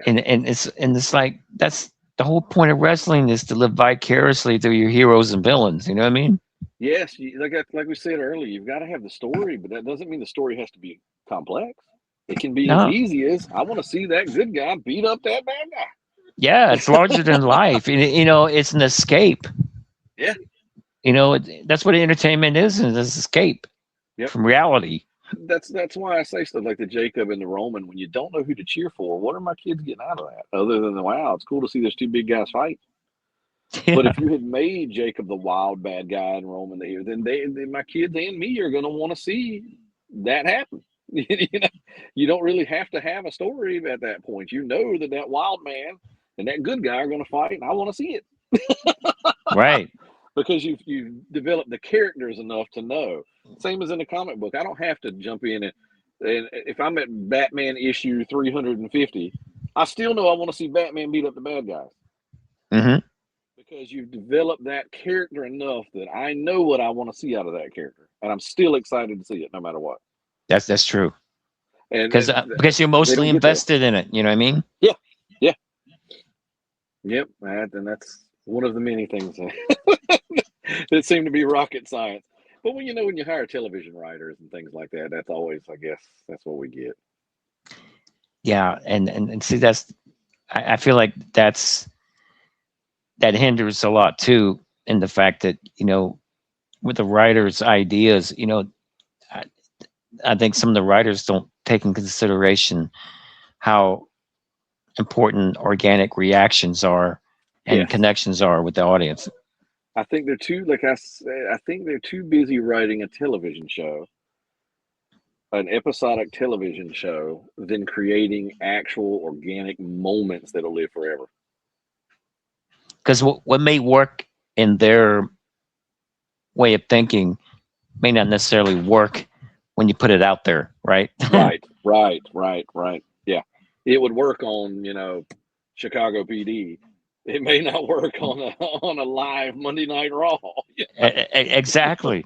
And it's like that's the whole point of wrestling is to live vicariously through your heroes and villains. You know what I mean? Yes, like we said earlier, you've got to have the story, but that doesn't mean the story has to be complex. It can be as No. easy as I want to see that good guy beat up that bad guy. Yeah, it's larger than life. It's an escape. Yeah. That's what entertainment is an escape from reality. That's why I say stuff like the Jacob and the Roman. When you don't know who to cheer for, what are my kids getting out of that? Other than wow, it's cool to see those two big guys fight. But Yeah. if you had made Jacob the wild bad guy and Roman the hero, then my kids and me are going to want to see that happen. You know, you don't really have to have a story at that point. You know that wild man and that good guy are going to fight, and I want to see it Right. because you've developed the characters enough to know. Same as in a comic book, I don't have to jump in and if I'm at Batman issue 350, I still know I want to see Batman beat up the bad guys Hmm. because you've developed that character enough that I know what I want to see out of that character, and I'm still excited to see it no matter what. That's true. And Because you're they mostly don't get that. invested in it. You know what I mean? Yeah, yeah, yep. And that's one of the many things that seem to be rocket science. But when you hire television writers and things like that, that's always, I guess, that's what we get. Yeah. And see, I feel like that hinders a lot too, in the fact that, with the writers' ideas, I, I think some of the writers don't take in consideration how important organic reactions are and Yes, connections are with the audience. I think they're too, like I said, I think they're too busy writing a television show, an episodic television show, than creating actual organic moments that'll live forever. Because what may work in their way of thinking may not necessarily work when you put it out there, right? Right, right, right, right. Yeah, it would work on Chicago PD. It may not work on a live Monday Night Raw. Exactly.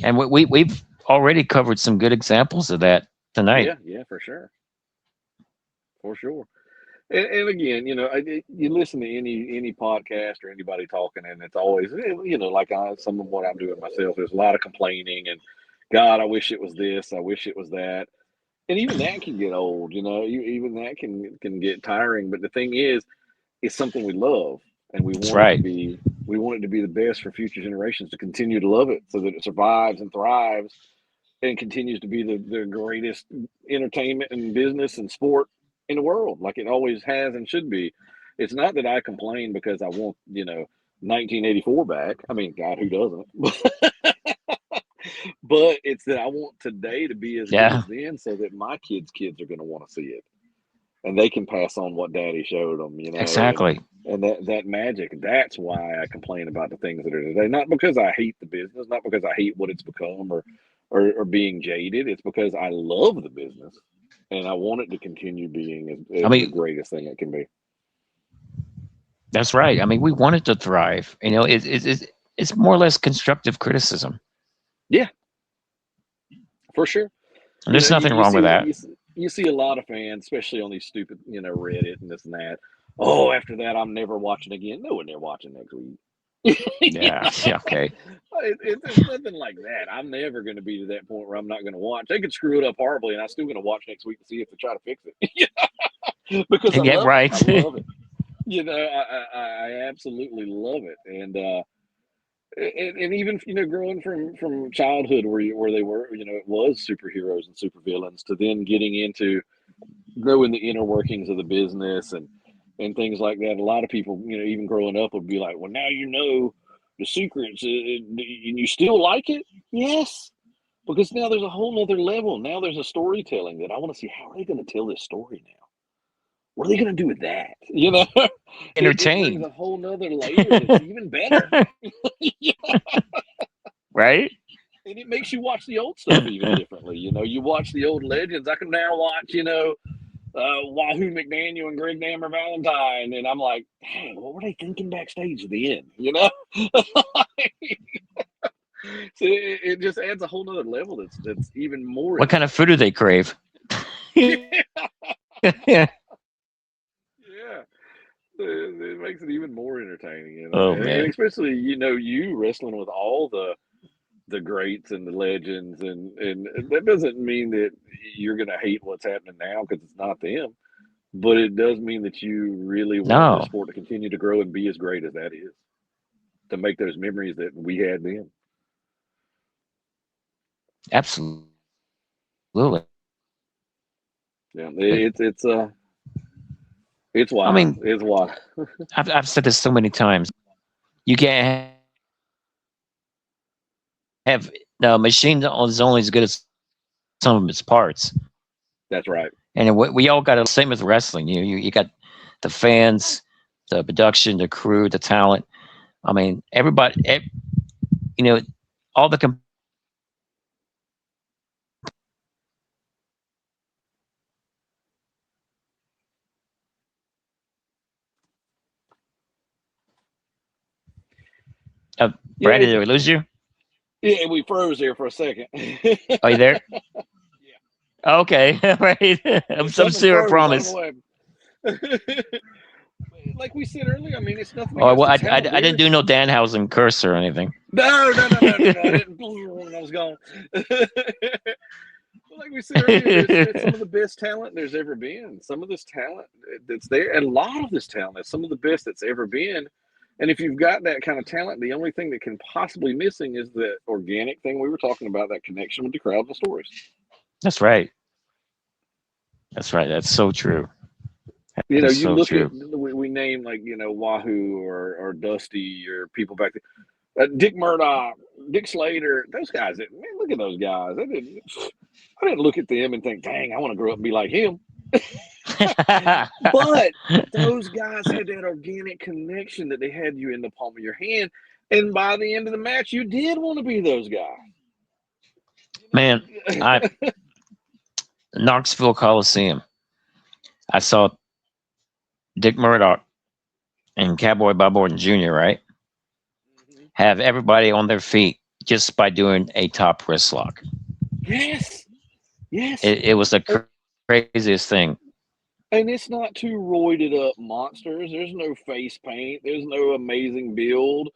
And we've already covered some good examples of that tonight. Yeah, yeah, for sure, for sure. And again, you listen to any podcast or anybody talking, and it's always, like some of what I'm doing myself. There's a lot of complaining and, God, I wish it was this, I wish it was that, and even that can get old. Even that can get tiring. But the thing is, it's something we love, and we That's want it to right. be. We want it to be the best for future generations to continue to love it, so that it survives and thrives and continues to be the greatest entertainment and business and sport in the world, like it always has and should be. It's not that I complain because I want 1984 back. I mean, God, who doesn't? But it's that I want today to be as good Yeah, as then, so that my kids are going to want to see it, and they can pass on what Daddy showed them. exactly. And that magic. That's why I complain about the things that are today. Not because I hate the business, not because I hate what it's become, or being jaded. It's because I love the business, and I want it to continue being I as the mean, greatest thing it can be. that's right. I mean, we want it to thrive. It's more or less constructive criticism. Yeah, for sure. And there's You, nothing you wrong with see that. you see a lot of fans, especially on these stupid Reddit and this and that. Oh, after that, I'm never watching again. No, when they're watching next week. Yeah. Yeah. Okay. It's nothing like that. I'm never going to be to that point where I'm not going to watch. They could screw it up horribly, and I'm still going to watch next week to see if they try to fix it. Because I Yeah. love it. Right. I love it. I absolutely love it. And even growing from childhood where they were it was superheroes and supervillains, to then getting into knowing the inner workings of the business and things like that. A lot of people, even growing up, would be like, well, now you know the secrets, and you still like it. Yes, because now there's a whole nother level. Now there's a storytelling that I want to see. How are they going to tell this story now? What are they going to do with that? It brings Entertained. a whole nother layer that's even better. Yeah. Right. And it makes you watch the old stuff even differently. You watch the old legends. I can now watch, Wahoo McDaniel and Greg Dammer Valentine, and I'm like, dang, what were they thinking backstage at the end? So it just adds a whole nother level that's even more What kind of food entertaining. do they crave? Yeah. Yeah, it makes it even more entertaining, Oh and man. especially you wrestling with all the greats and the legends, and that doesn't mean that you're gonna hate what's happening now because it's not them, but it does mean that you really want this No. sport to continue to grow and be as great as that is, to make those memories that we had then. Absolutely. Yeah, I it's wild. mean, It's wild. I've said this so many times. You can't have no machine is only as good as some of its parts. That's right. And we all got a same with wrestling. You got the fans, the production, the crew, the talent. I mean, everybody. You know, all the Yeah, Brandon, did we lose you? yeah, we froze there for a second. Are you there? Yeah, Okay, right. I'm some something serious froze. I don't know promise. what happened. Like we said earlier, I mean, it's nothing Oh, against well, the I talent. didn't do no Danhausen curse or anything. No, no, no, no, no, no. I didn't. I was gone. Like we said earlier, there's some of the best talent there's ever been. Some of this talent that's there, and a lot of this talent is some of the best that's ever been. And if you've got that kind of talent, the only thing that can possibly missing is the organic thing we were talking about, that connection with the crowd and the stories. That's right. That's right. That's so true. You That know, is you so look at true. we name like Wahoo or Dusty or people back there, Dick Murdoch, Dick Slater, those guys. Man, look at those guys. I didn't look at them and think, dang, I want to grow up and be like him. But those guys had that organic connection that they had you in the palm of your hand. And by the end of the match, you did want to be those guys. Man, I Knoxville Coliseum. I saw Dick Murdoch and Cowboy Bob Orton Jr., right? Have everybody on their feet just by doing a top wrist lock. Yes. Yes. It was the craziest thing. And it's not two roided up monsters. There's no face paint. There's no amazing build.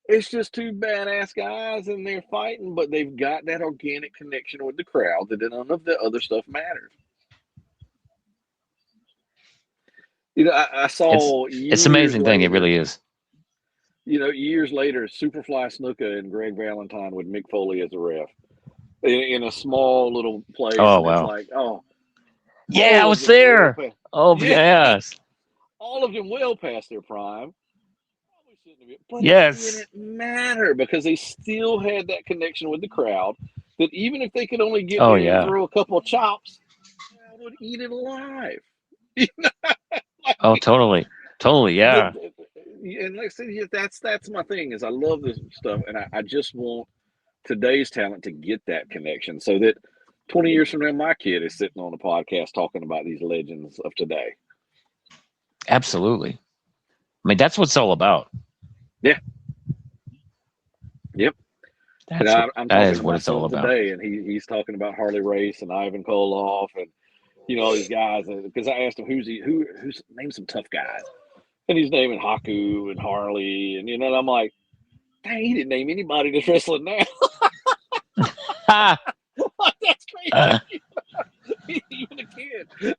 It's just two badass guys and they're fighting, but they've got that organic connection with the crowd that none of the other stuff matters. You know, I saw It's years amazing thing. It later, really is. years later, Superfly Snuka and Greg Valentine with Mick Foley as a ref in a small little place. Oh And it's wow. like, oh, Yeah, I all of was them well there. past, Oh yeah, yes. all of them well past their prime. Probably shouldn't have been, but it Yes. didn't matter because they still had that connection with the crowd that even if they could only get Oh there and yeah. throw a couple of chops, the crowd would eat it alive. You know, Oh like, totally. Totally, yeah. and like I said, yeah, that's my thing is I love this stuff, and I just want today's talent to get that connection so that 20 years from now, my kid is sitting on a podcast talking about these legends of today. Absolutely. I mean, that's what it's all about. Yeah. Yep. And That's what I'm that talking is to what my it's all son about. today, and he's talking about Harley Race and Ivan Koloff and all these guys. Because I asked him who's name some tough guys, and he's naming Haku and Harley, and and I'm like, dang, he didn't name anybody that's wrestling now. That's crazy. He's even a kid.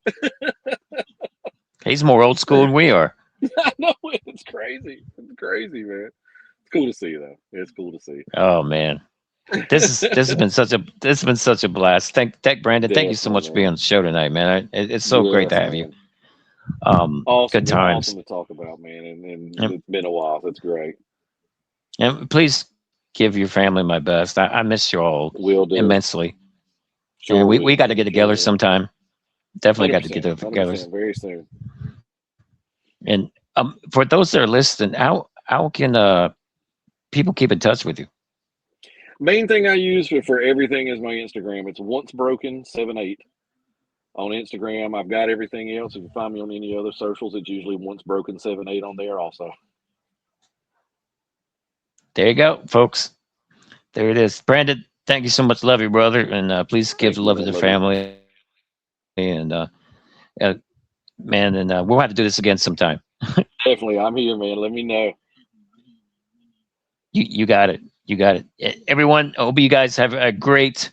He's more old school than we are. I know it's crazy. It's crazy, man. It's cool to see though. It's cool to see. Oh man. This has been such a blast. Thank Brandon. Thank you so Definitely, much for being man. on the show tonight, man. It's so great to Yes, have you. man. Good Awesome. Been times. awesome to talk about, man. And And, it's been a while. That's great. and please give your family my best. I miss you all Will do. immensely. And Sure we will, got to get man. Sure together will. sometime. Definitely got to get 100%. together. 100%. Very soon. And for those that are listening, how can people keep in touch with you? Main thing I use for everything is my Instagram. It's once broken 78 on Instagram. I've got everything else. If you find me on any other socials, it's usually once broken 78 on there also. There you go, folks. There it is. Brandon, thank you so much. Love you, brother. And please give Thank the you, love to man. the Love you. family. And man, and we'll have to do this again sometime. Definitely. I'm here, man. Let me know. You got it. You got it. Everyone, I hope you guys have a great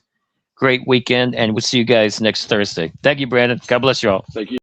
weekend, and we'll see you guys next Thursday. Thank you, Brandon. God bless you all. Thank you.